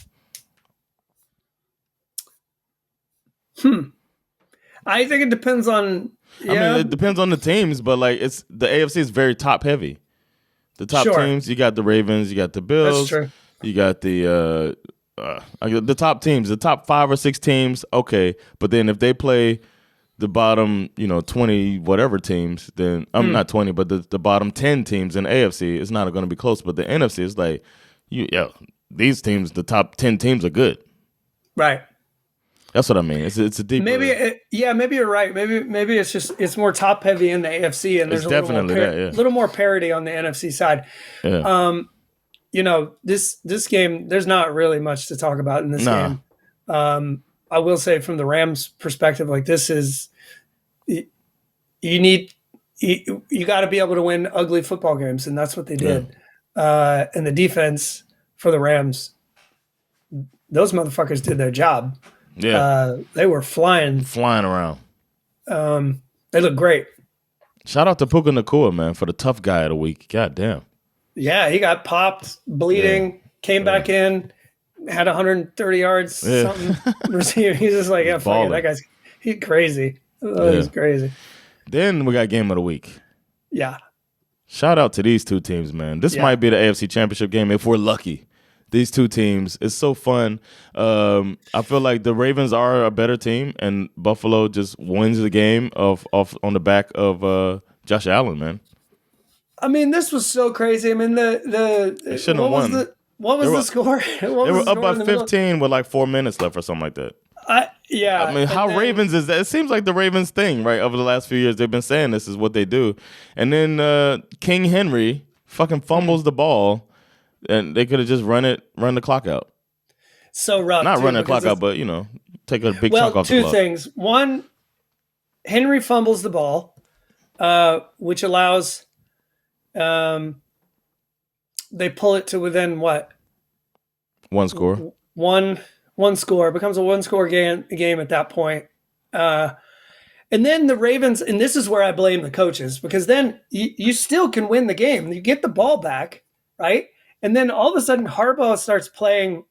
I think it depends on. Yeah. I mean, it depends on the teams, but like the AFC is very top heavy. The top teams, you got the Ravens, you got the Bills, that's true. You got the top teams, the top 5 or 6 teams, okay. But then if they play the bottom, 20 whatever teams, then I'm not 20, but the bottom 10 teams in AFC, it's not going to be close. But the NFC is like, these teams, the top 10 teams are good. Right. That's what I mean. It's a deeper. Maybe you're right. Maybe it's more top heavy in the AFC, and there's a little more parity on the NFC side. Yeah. This game, there's not really much to talk about in this game. I will say from the Rams perspective, like this is, you got to be able to win ugly football games. And that's what they did. And the defense for the Rams, those motherfuckers did their job. Yeah. They were flying around. They look great. Shout out to Puka Nacua, man, for the tough guy of the week. God damn. Yeah, he got popped, bleeding, came back in, had 130 yards, something. He's just like, fuck it, that guy's he's crazy. He's crazy. Then we got game of the week. Yeah. Shout out to these two teams, man. This might be the AFC Championship game if we're lucky. These two teams, it's so fun. I feel like the Ravens are a better team, and Buffalo just wins the game off on the back of Josh Allen, man. I mean, this was so crazy. I mean, they shouldn't have won. What was the score? They were up by 15 with like 4 minutes left or something like that. I mean, Ravens is that? It seems like the Ravens thing, right? Over the last few years, they've been saying this is what they do. And then King Henry fucking fumbles the ball. And they could have just run the clock out. So rough. Not run the clock out, but, take a big chunk off the clock. 2 things. One, Henry fumbles the ball, which allows they pull it to within what? One score. One score. It becomes a one-score game at that point. And then the Ravens, and this is where I blame the coaches, because then you still can win the game. You get the ball back, right? And then all of a sudden Harbaugh starts playing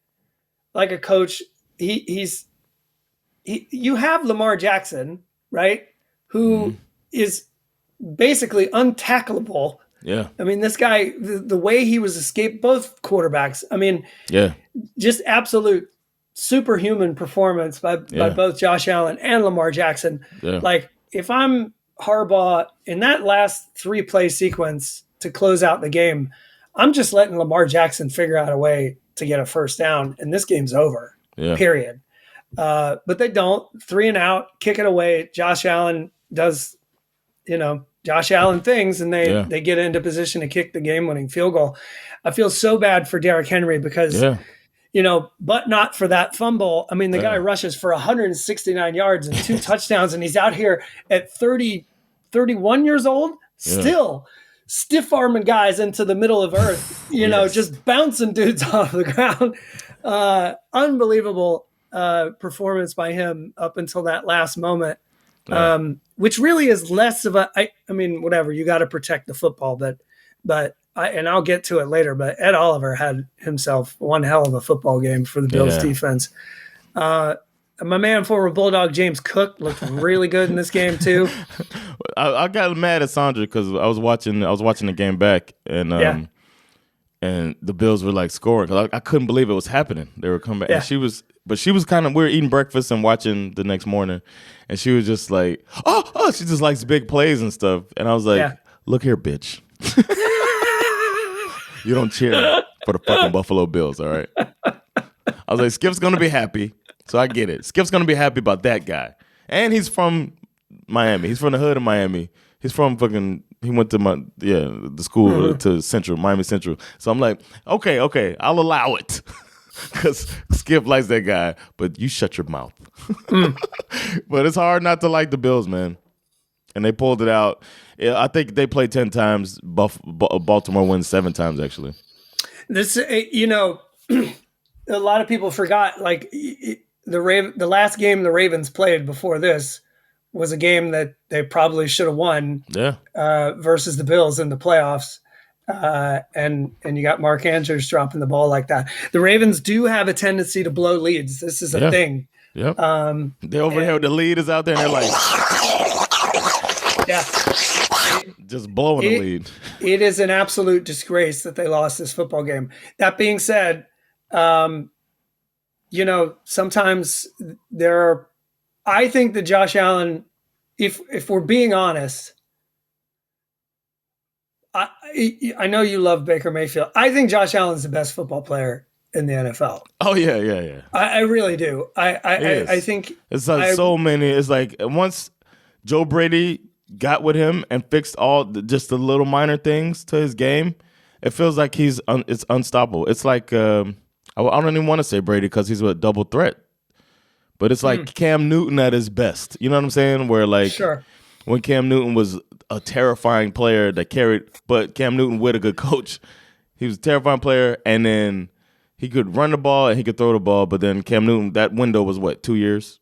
like a coach. You have Lamar Jackson, right? Who is basically untackleable. Yeah. I mean, this guy, the way he was escaped, both quarterbacks, I mean, just absolute superhuman performance by both Josh Allen and Lamar Jackson. Yeah. Like, if I'm Harbaugh in that last 3-play sequence to close out the game, I'm just letting Lamar Jackson figure out a way to get a first down, and this game's over, period. But they don't. 3 and out, kick it away. Josh Allen does, Josh Allen things, and they get into position to kick the game-winning field goal. I feel so bad for Derrick Henry because but not for that fumble. I mean, the guy rushes for 169 yards and 2 touchdowns, and he's out here at 31 years old, still stiff-arming guys into the middle of earth, just bouncing dudes off the ground. Unbelievable performance by him up until that last moment, which really is less of I mean, whatever, you got to protect the football, but I'll get to it later, but Ed Oliver had himself one hell of a football game for the Bills defense. My man, former Bulldog James Cook, looked really good in this game too. I got mad at Sandra because I was watching the game back, and the Bills were like scoring. I couldn't believe it was happening. They were coming back, and she was kind of. We were eating breakfast and watching the next morning, and she was just like, oh, she just likes big plays and stuff. And I was like, look here, bitch. You don't cheer for the fucking Buffalo Bills, all right? I was like, Skip's going to be happy, so I get it. Skip's going to be happy about that guy. And he's from Miami. He's from the hood of Miami. He's from he went to the school to Central, Miami Central. So I'm like, okay, I'll allow it. Because Skip likes that guy, but you shut your mouth. But it's hard not to like the Bills, man. And they pulled it out. I think they played 10 times. Baltimore wins 7 times, actually. This, a lot of people forgot. Like the last game the Ravens played before this was a game that they probably should have won. Yeah. Versus the Bills in the playoffs, and you got Mark Andrews dropping the ball like that. The Ravens do have a tendency to blow leads. This is a thing. Yep. They're over here. The lead is out there, and they're like. Yeah. Just blowing the lead. It is an absolute disgrace that they lost this football game. That being said, sometimes I think that Josh Allen, if we're being honest, I know you love Baker Mayfield. I think Josh Allen's the best football player in the NFL. Oh, yeah. I really do. I think it's like so many. It's like once Joe Brady got with him and fixed just the little minor things to his game, it feels like it's unstoppable. It's like I don't even want to say Brady because he's a double threat, but it's like Cam Newton at his best. You know what I'm saying? Where when Cam Newton was a terrifying player that carried, but Cam Newton with a good coach, he was a terrifying player, and then he could run the ball and he could throw the ball. But then Cam Newton, that window was 2 years.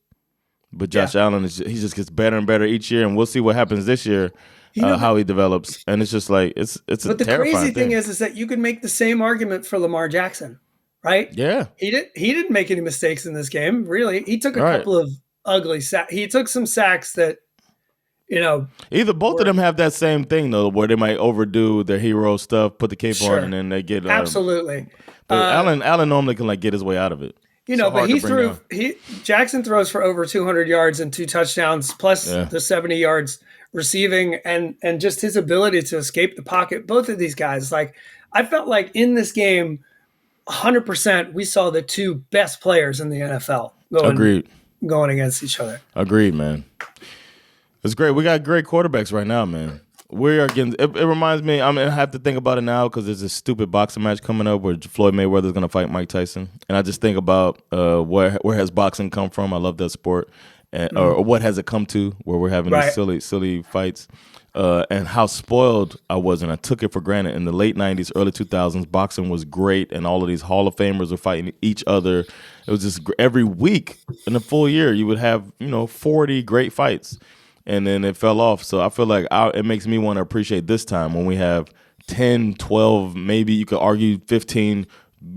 But Josh Allen, he just gets better and better each year, and we'll see what happens this year, how he develops. And it's just like it's a terrifying thing. But the crazy thing is that you could make the same argument for Lamar Jackson, right? Yeah, he didn't make any mistakes in this game. Really, he took a couple of ugly sacks. He took some sacks that, either both of them have that same thing though, where they might overdo their hero stuff, put the cape on, and then they get absolutely. But Allen normally can get his way out of it. But Jackson throws for over 200 yards and 2 touchdowns, plus the 70 yards receiving, and just his ability to escape the pocket. Both of these guys, I felt like in this game, 100%, we saw the 2 best players in the NFL going against each other. Agreed, man. It's great. We got great quarterbacks right now, man. We are getting. It reminds me. I have to think about it now because there's this stupid boxing match coming up where Floyd Mayweather is going to fight Mike Tyson, and I just think about where has boxing come from. I love that sport, or what has it come to where we're having these silly fights, and how spoiled I was, and I took it for granted. In the late '90s, early 2000s, boxing was great, and all of these Hall of Famers were fighting each other. It was just every week in a full year you would have 40 great fights. and then it fell off. So I feel like it makes me want to appreciate this time when we have 10, 12, maybe you could argue 15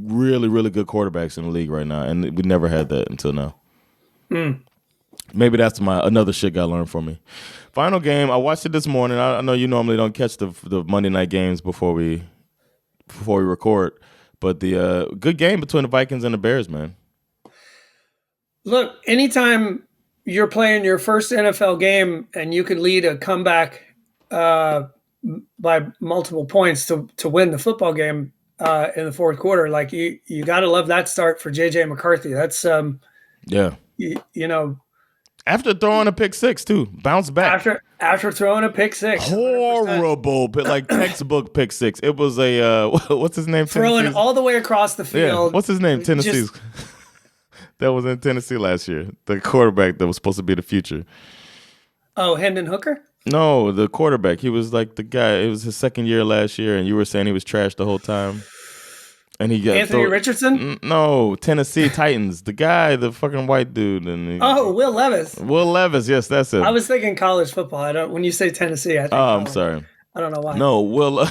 really, really good quarterbacks in the league right now, and we never had that until now. Maybe that's another shit got learned from me. Final game, I watched it this morning. I know you normally don't catch the Monday night games before we record, but the good game between the Vikings and the Bears, man. Look, anytime you're playing your first NFL game and you can lead a comeback by multiple points to win the football game in the fourth quarter, like you got to love that start for JJ McCarthy. That's you know, after throwing a pick six too, bounce back after throwing a pick six, horrible, like textbook pick six. It was a what's his name? Throwing Tennessee's? all the way across the field. Yeah. What's his name? Tennessee's. That was in Tennessee last year. The quarterback that was supposed to be the future. Oh, Hendon Hooker? No, the quarterback. He was like the guy. It was his second year last year, and you were saying he was trash the whole time. And he got Anthony Richardson? No, Tennessee Titans. The guy, the fucking white dude. Will Levis. Will Levis, yes, that's it. I was thinking college football. When you say Tennessee, I think. Oh, I'm sorry. I don't know why. No,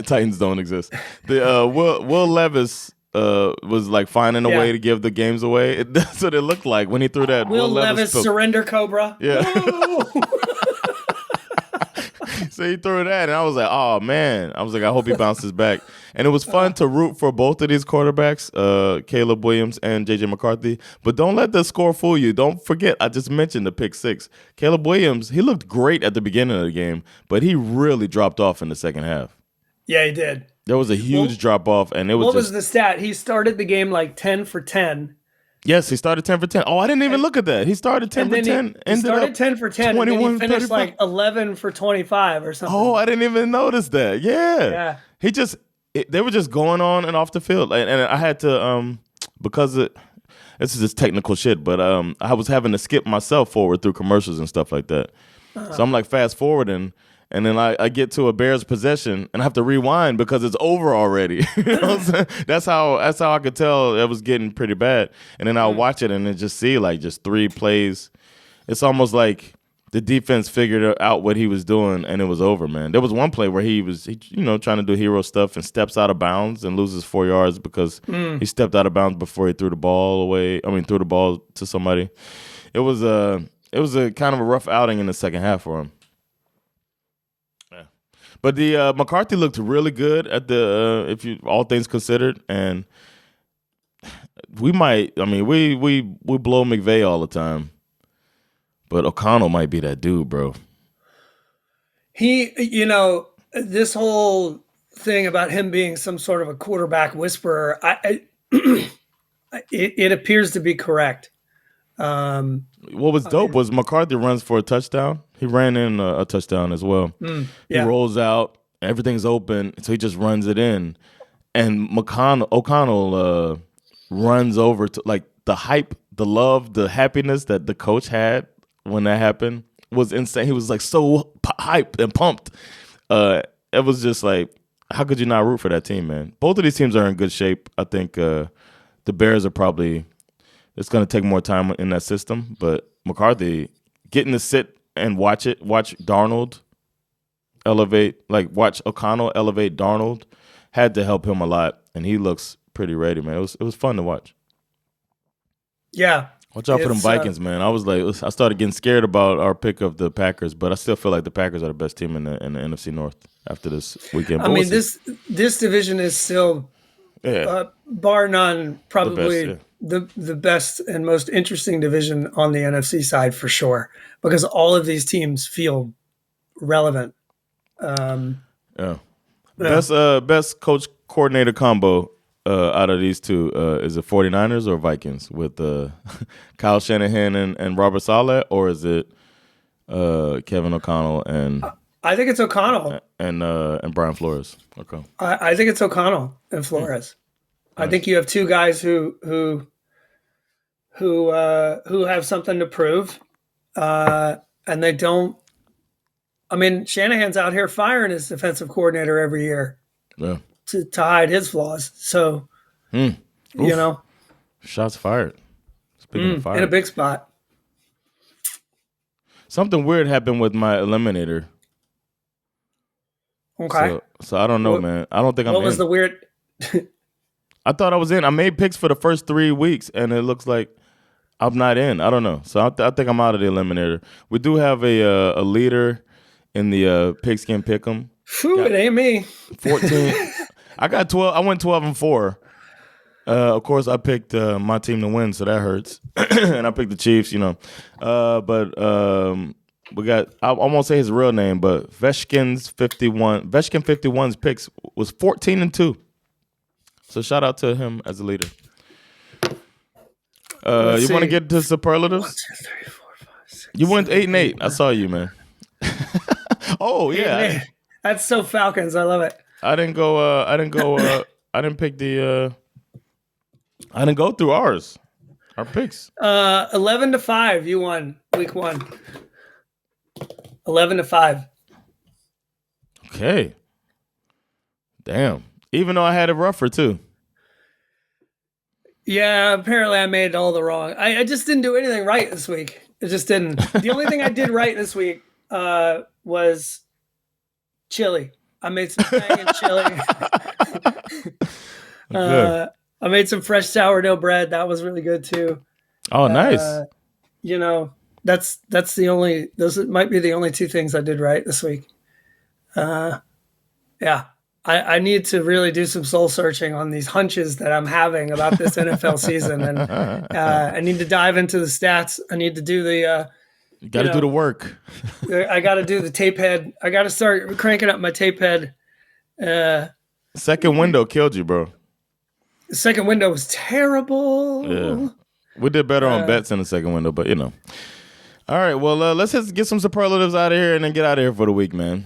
Titans don't exist. The Will Levis was like finding a way to give the games away. That's what it looked like when he threw that. Will Levis surrender Cobra. Yeah. So he threw that, and I was like, oh, man. I was like, I hope he bounces back. And it was fun to root for both of these quarterbacks, Caleb Williams and J.J. McCarthy. But don't let the score fool you. Don't forget, I just mentioned the pick six. Caleb Williams, he looked great at the beginning of the game, but he really dropped off in the second half. Yeah, he did. There was a huge drop-off, and it was What was the stat? He started the game like 10 for 10. Yes, he started 10 for 10. Oh, I didn't even look at that. He started 10 for 10. He started 10 for 10, 21, and then he finished 35. Like 11 for 25 or something. Oh, I didn't even notice that. Yeah. They were just going on and off the field. And I had to, because this is just technical shit, but I was having to skip myself forward through commercials and stuff like that. So I'm like fast forwarding. And then I get to a Bears possession and I have to rewind because it's over already. You know what I'm saying? That's how I could tell it was getting pretty bad. And then I'll watch it and then just see like just 3 plays. It's almost like the defense figured out what he was doing and it was over, man. There was one play where he trying to do hero stuff and steps out of bounds and loses 4 yards because he stepped out of bounds before he threw the ball away. Threw the ball to somebody. It was a kind of a rough outing in the second half for him. But the McCarthy looked really good at the all things considered, and we might. I mean, we blow McVay all the time, but O'Connell might be that dude, bro. He, this whole thing about him being some sort of a quarterback whisperer, it appears to be correct. What was dope was McCarthy runs for a touchdown. He ran in a touchdown as well. He rolls out, everything's open, so he just runs it in. And O'Connell runs over to like the hype, the love, the happiness that the coach had when that happened was insane. He was like so hyped and pumped. It was just like, how could you not root for that team, man? Both of these teams are in good shape. I think the Bears are probably. It's going to take more time in that system, but McCarthy getting to sit and watch Darnold watch O'Connell elevate Darnold had to help him a lot, and he looks pretty ready, man. It was fun to watch. Yeah. Watch out for them Vikings, man. I started getting scared about our pick of the Packers, but I still feel like the Packers are the best team in the NFC North after this weekend. But this division is still, bar none, probably the best and most interesting division on the NFC side for sure, because all of these teams feel relevant. Best coach coordinator combo out of these two is it 49ers or Vikings with Kyle Shanahan and Robert Saleh, or is it Kevin O'Connell and I think it's O'Connell and Brian Flores. Okay, I think it's O'Connell and Flores. I think you have two guys who have something to prove, and they don't. I mean, Shanahan's out here firing his defensive coordinator every year to hide his flaws. So, shots fired. Speaking of fire, in a big spot. Something weird happened with my eliminator. Okay. So I don't know, man. I don't think I'm in. What was the weird? I thought I was in. I made picks for the first 3 weeks, and it looks like I'm not in. I don't know. So I think I'm out of the eliminator. We do have a leader in the Pigskin Pick'em. Phew, it ain't me. 14. I got 12. I went 12-4. Of course, I picked my team to win, so that hurts. And I picked the Chiefs, But we got, I won't say his real name, but Veshkin 51's picks was 14-2. So shout out to him as a leader. You want to get to superlatives? 1, 2, 3, 4, 5, 6, You went 8-8. I saw you, man. Oh yeah, that's so Falcons. I love it. I didn't go. I didn't pick the. I didn't go through our picks. 11-5. You won week 1. 11-5. Okay. Damn. Even though I had it rougher too. Yeah, apparently I made all the wrong. I just didn't do anything right this week. It just didn't. The only thing I did right this week was chili. I made some banging chili. I made some fresh sourdough bread. That was really good too. Oh, nice. That's the only. Those might be the only 2 things I did right this week. Yeah. I need to really do some soul searching on these hunches that I'm having about this NFL season, and I need to dive into the stats. I need to do the. You got to do the work. I got to do the tape head. I got to start cranking up my tape head. Second window killed you, bro. The second window was terrible. Yeah, we did better on bets in the second window, but All right, well, let's just get some superlatives out of here and then get out of here for the week, man.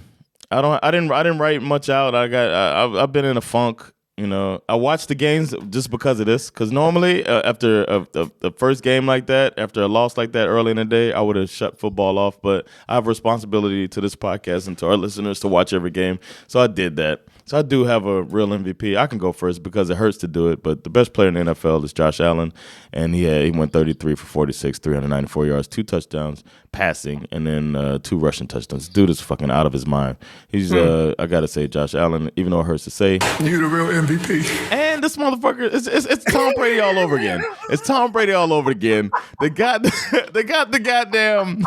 I didn't write much out. I've been in a funk. I watched the games just because of this. Because normally, after the first game like that, after a loss like that early in the day, I would have shut football off. But I have a responsibility to this podcast and to our listeners to watch every game. So I did that. So I do have a real MVP. I can go first because it hurts to do it. But the best player in the NFL is Josh Allen. And he went 33 for 46, 394 yards, 2 touchdowns passing, and then 2 rushing touchdowns. Dude is fucking out of his mind. He's, I got to say, Josh Allen, even though it hurts to say. You the real MVP. And this motherfucker, it's Tom Brady all over again. It's Tom Brady all over again. They got the goddamn.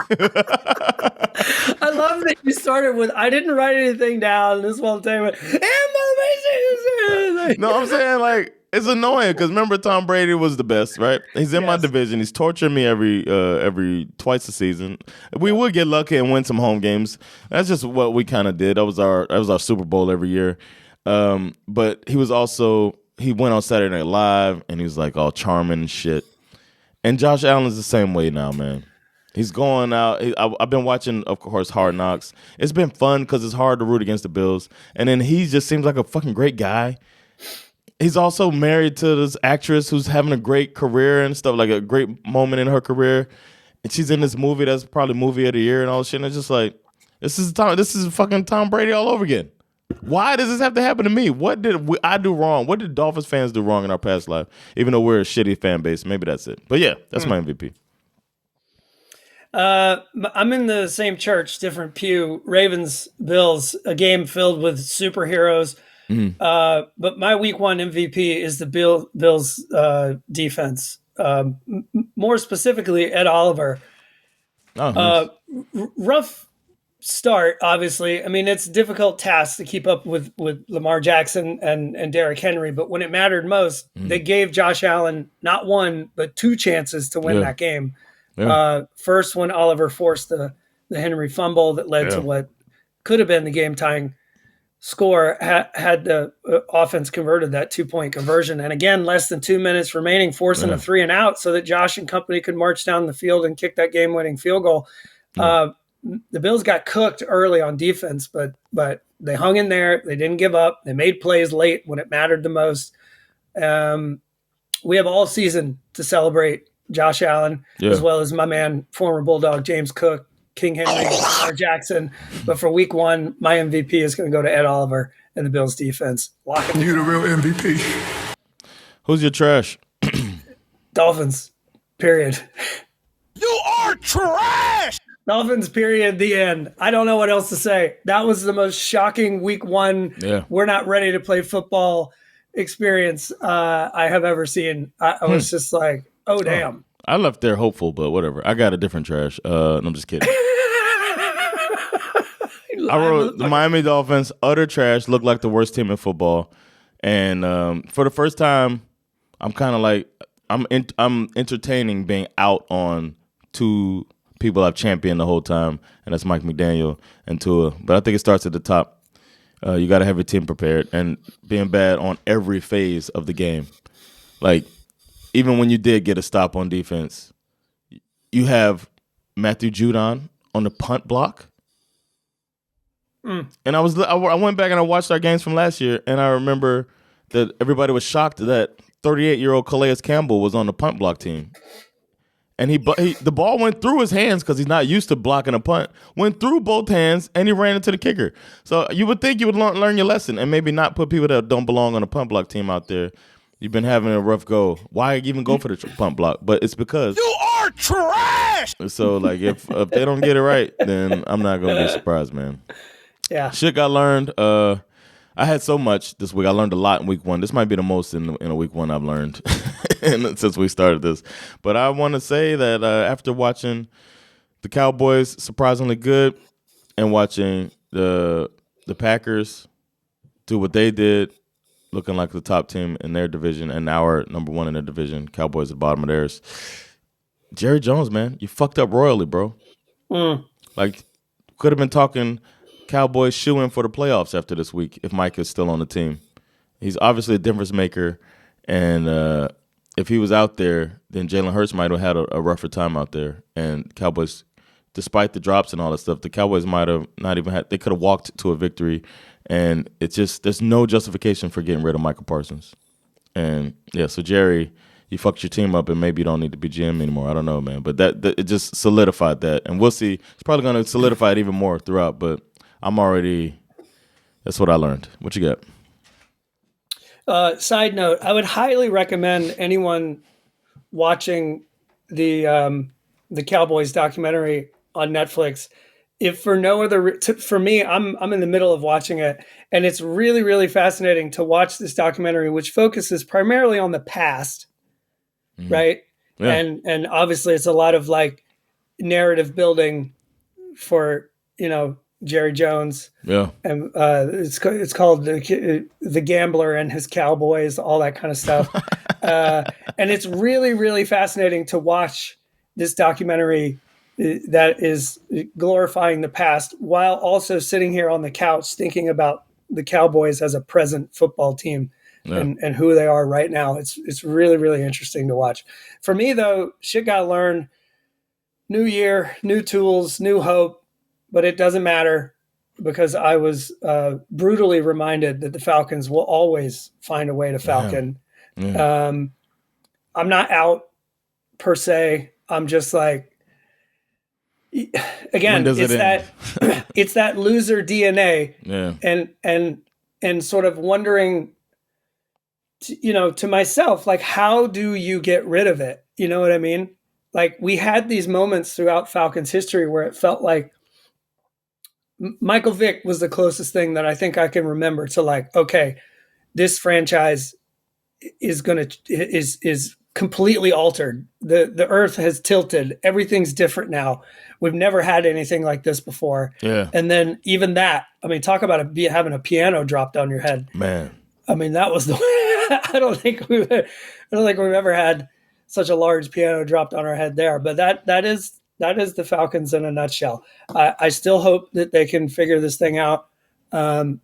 I love that you started with, I didn't write anything down this whole time. No, I'm saying, like, it's annoying because remember Tom Brady was the best, right? He's in my division. He's torturing me every twice a season. We would get lucky and win some home games. That's just what we kind of did. That was our Super Bowl every year. But he went on Saturday Night Live and he was like all charming and shit. And Josh Allen's the same way now, man. He's going out. I've been watching, of course, Hard Knocks. It's been fun because it's hard to root against the Bills. And then he just seems like a fucking great guy. He's also married to this actress who's having a great career and stuff, like a great moment in her career. And she's in this movie that's probably movie of the year and all this shit. And it's just like, this is fucking Tom Brady all over again. Why does this have to happen to me? What did I do wrong? What did Dolphins fans do wrong in our past life? Even though we're a shitty fan base. Maybe that's it. But yeah, that's my MVP. I'm in the same church, different pew. Ravens, Bills, a game filled with superheroes. But my week 1 MVP is the Bills defense. More specifically, Ed Oliver. Oh, nice. Rough start, obviously. I mean, it's a difficult task to keep up with Lamar Jackson and Derrick Henry. But when it mattered most, they gave Josh Allen not 1, but 2 chances to win that game. Yeah. First, when Oliver forced the Henry fumble that led to what could have been the game-tying score had the offense converted that 2-point conversion. And again, less than 2 minutes remaining, forcing a 3 and out so that Josh and company could march down the field and kick that game-winning field goal. The Bills got cooked early on defense, but they hung in there. They didn't give up. They made plays late when it mattered the most. We have all season to celebrate Josh Allen, as well as my man, former Bulldog James Cook, King Henry, Lamar Jackson. But for week 1, my MVP is going to go to Ed Oliver and the Bills defense. You the real MVP. Who's your trash? Dolphins, period. You are trash! Dolphins, period, the end. I don't know what else to say. That was the most shocking week one. Yeah. We're not ready to play football experience I have ever seen. I was just like, oh, damn. I left there hopeful, but whatever. I got a different trash. No, I'm just kidding. I wrote the Miami Dolphins, utter trash, look like the worst team in football. And for the first time, I'm kind of like, I'm entertaining being out on two people I've championed the whole time, and that's Mike McDaniel and Tua. But I think it starts at the top. You got to have your team prepared and being bad on every phase of the game. Like, even when you did get a stop on defense, you have Matthew Judon on the punt block. And I went back and I watched our games from last year, and I remember that everybody was shocked that 38-year-old Calais Campbell was on the punt block team. And the ball went through his hands because he's not used to blocking a punt. Went through both hands, and he ran into the kicker. So you would think you would learn your lesson and maybe not put people that don't belong on a punt block team out there. You've been having a rough go. Why even go for the punt block? But it's because you are trash. So, like, if they don't get it right, then I'm not going to be surprised, man. Yeah. Shit got learned. I had so much this week. I learned a lot in week one. This might be the most in a week one I've learned since we started this. But I want to say that after watching the Cowboys surprisingly good and watching the Packers do what they did, looking like the top team in their division and our number one in their division, Cowboys at the bottom of theirs. Jerry Jones, man, you fucked up royally, bro. Like, could have been talking Cowboys shoo-in for the playoffs after this week if Mike is still on the team. He's obviously a difference maker, and if he was out there, then Jalen Hurts might have had a rougher time out there. And Cowboys, despite the drops and all that stuff, the Cowboys might have not even had – they could have walked to a victory, and it's just – there's no justification for getting rid of Michael Parsons. And, yeah, so Jerry – you fucked your team up, and maybe you don't need to be GM anymore. I don't know, man. But that it just solidified that. And we'll see. It's probably going to solidify it even more throughout. But I'm already – that's what I learned. What you got? Side note, I would highly recommend anyone watching the Cowboys documentary on Netflix. If for no other – for me, I'm in the middle of watching it. And it's really, really fascinating to watch this documentary, which focuses primarily on the past. Right. Yeah. And obviously it's a lot of like narrative building for, Jerry Jones. Yeah. And it's called the Gambler and His Cowboys, all that kind of stuff. And it's really, really fascinating to watch this documentary that is glorifying the past while also sitting here on the couch thinking about the Cowboys as a present football team. Yeah. And who they are right now. It's really, really interesting to watch. For me, though, shit got learned. New year, new tools, new hope, but it doesn't matter because I was brutally reminded that the Falcons will always find a way to Falcon. Yeah. I'm not out per se. I'm just like, again, it's that loser DNA. Yeah. And sort of wondering, to myself, like, how do you get rid of it? You know what I mean? Like, we had these moments throughout Falcons history where it felt like Michael Vick was the closest thing that I think I can remember to like, okay, this franchise is completely altered. The earth has tilted. Everything's different now. We've never had anything like this before. Yeah. And then even that, I mean, talk about having a piano dropped on your head. Man. I mean, that was the I don't think we've ever had such a large piano dropped on our head there. But that is the Falcons in a nutshell. I still hope that they can figure this thing out and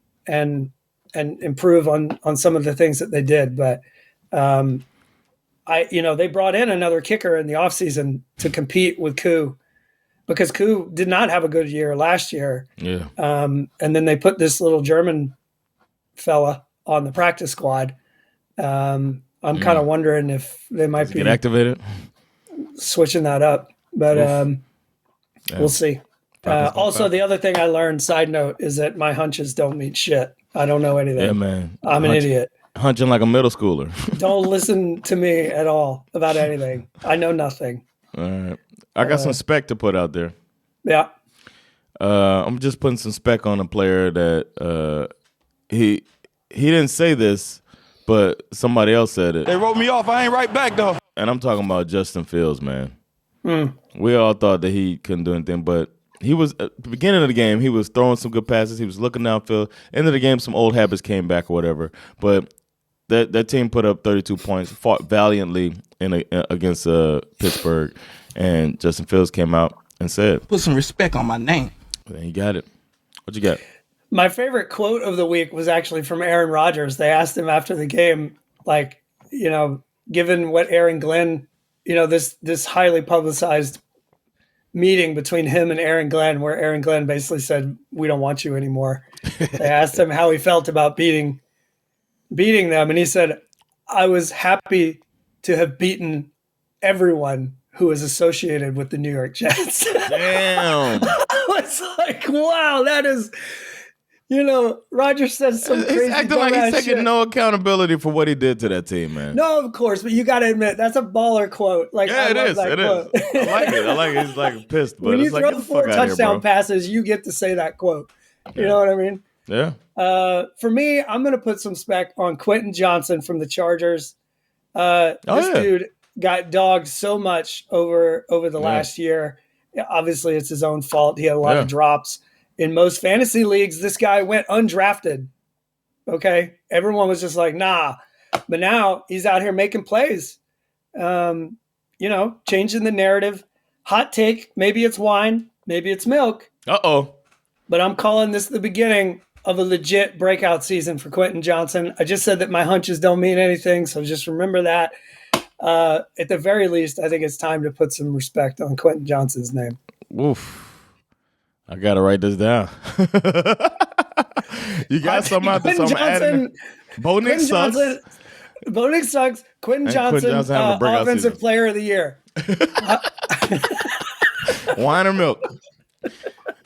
improve on some of the things that they did. But they brought in another kicker in the offseason to compete with Koo because Koo did not have a good year last year. Yeah. And then they put this little German fella on the practice squad. I'm kind of wondering if they might be get activated, switching that up, but we'll see. Also, the other thing I learned, side note, is that my hunches don't mean shit. I don't know anything. Yeah, man. I'm an idiot. Hunching like a middle schooler. Don't listen to me at all about anything. I know nothing. All right. I got some Speck to put out there. Yeah. I'm just putting some Speck on a player that he didn't say this, but somebody else said it. They wrote me off. I ain't right back, though. And I'm talking about Justin Fields, man. We all thought that he couldn't do anything, but he was at the beginning of the game. He was throwing some good passes. He was looking downfield. End of the game, some old habits came back or whatever. But that team put up 32 points, fought valiantly against Pittsburgh, and Justin Fields came out and said, Put some respect on my name. And he got it. What you got? My favorite quote of the week was actually from Aaron Rodgers. They asked him after the game, like, given what Aaron Glenn, this highly publicized meeting between him and Aaron Glenn, where Aaron Glenn basically said, "We don't want you anymore." They asked him how he felt about beating them, and he said, "I was happy to have beaten everyone who is associated with the New York Jets." Damn. I was like, wow, that is, Rodgers says some crazy. He's acting like he's taking shit. no accountability for what he did to that team, man. No, of course, but you got to admit that's a baller quote. Like, Yeah, it is. It is. I like it. He's like pissed, but when you it's throw like, the 4 touchdown passes, you get to say that quote. You know what I mean? Yeah. For me, I'm going to put some Speck on Quentin Johnson from the Chargers. Dude got dogged so much over the last year. Obviously, it's his own fault. He had a lot of drops. In most fantasy leagues, this guy went undrafted. Okay? Everyone was just like, nah. But now he's out here making plays. Changing the narrative. Hot take. Maybe it's wine. Maybe it's milk. Uh-oh. But I'm calling this the beginning of a legit breakout season for Quentin Johnson. I just said that my hunches don't mean anything, so just remember that. At the very least, I think it's time to put some respect on Quentin Johnson's name. Oof. I got to write this down. You got something out there, so I'm adding. Bo Nick sucks. Bo Nick sucks. Quentin Johnson offensive player of the year. Wine or milk?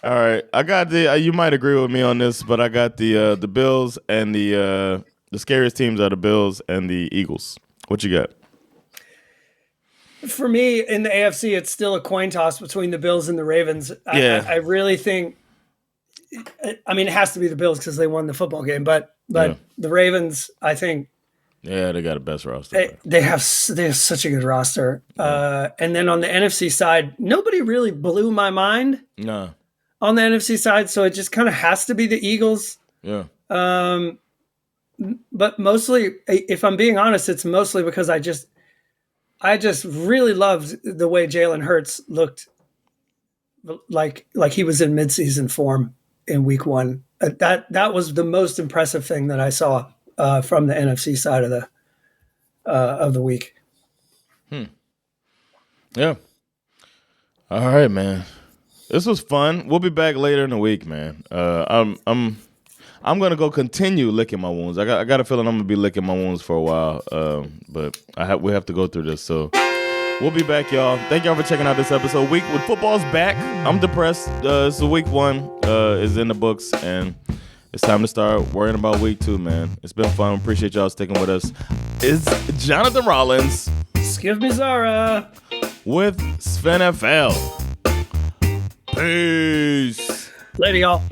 All right. I got you might agree with me on this, but I got the Bills and the scariest teams are the Bills and the Eagles. What you got? For me, in the AFC, it's still a coin toss between the Bills and the Ravens. I really think, it has to be the Bills because they won the football game, but the Ravens, I think. Yeah, they got the best roster. They have such a good roster. And then on the NFC side, nobody really blew my mind. No. On the NFC side, so it just kind of has to be the Eagles. Yeah. But mostly, if I'm being honest, it's mostly because I just really loved the way Jalen Hurts looked like he was in midseason form in week 1. That was the most impressive thing that I saw from the NFC side of the week. Yeah. All right, man. This was fun. We'll be back later in the week, man. I'm gonna go continue licking my wounds. I got a feeling I'm gonna be licking my wounds for a while. But we have to go through this. So we'll be back, y'all. Thank y'all for checking out this episode. Week with football's back. I'm depressed. So week 1 is in the books, and it's time to start worrying about week 2, man. It's been fun. Appreciate y'all sticking with us. It's Jonathan Rollins. Skip Bizarra. With SveNFL. Peace. Later, y'all.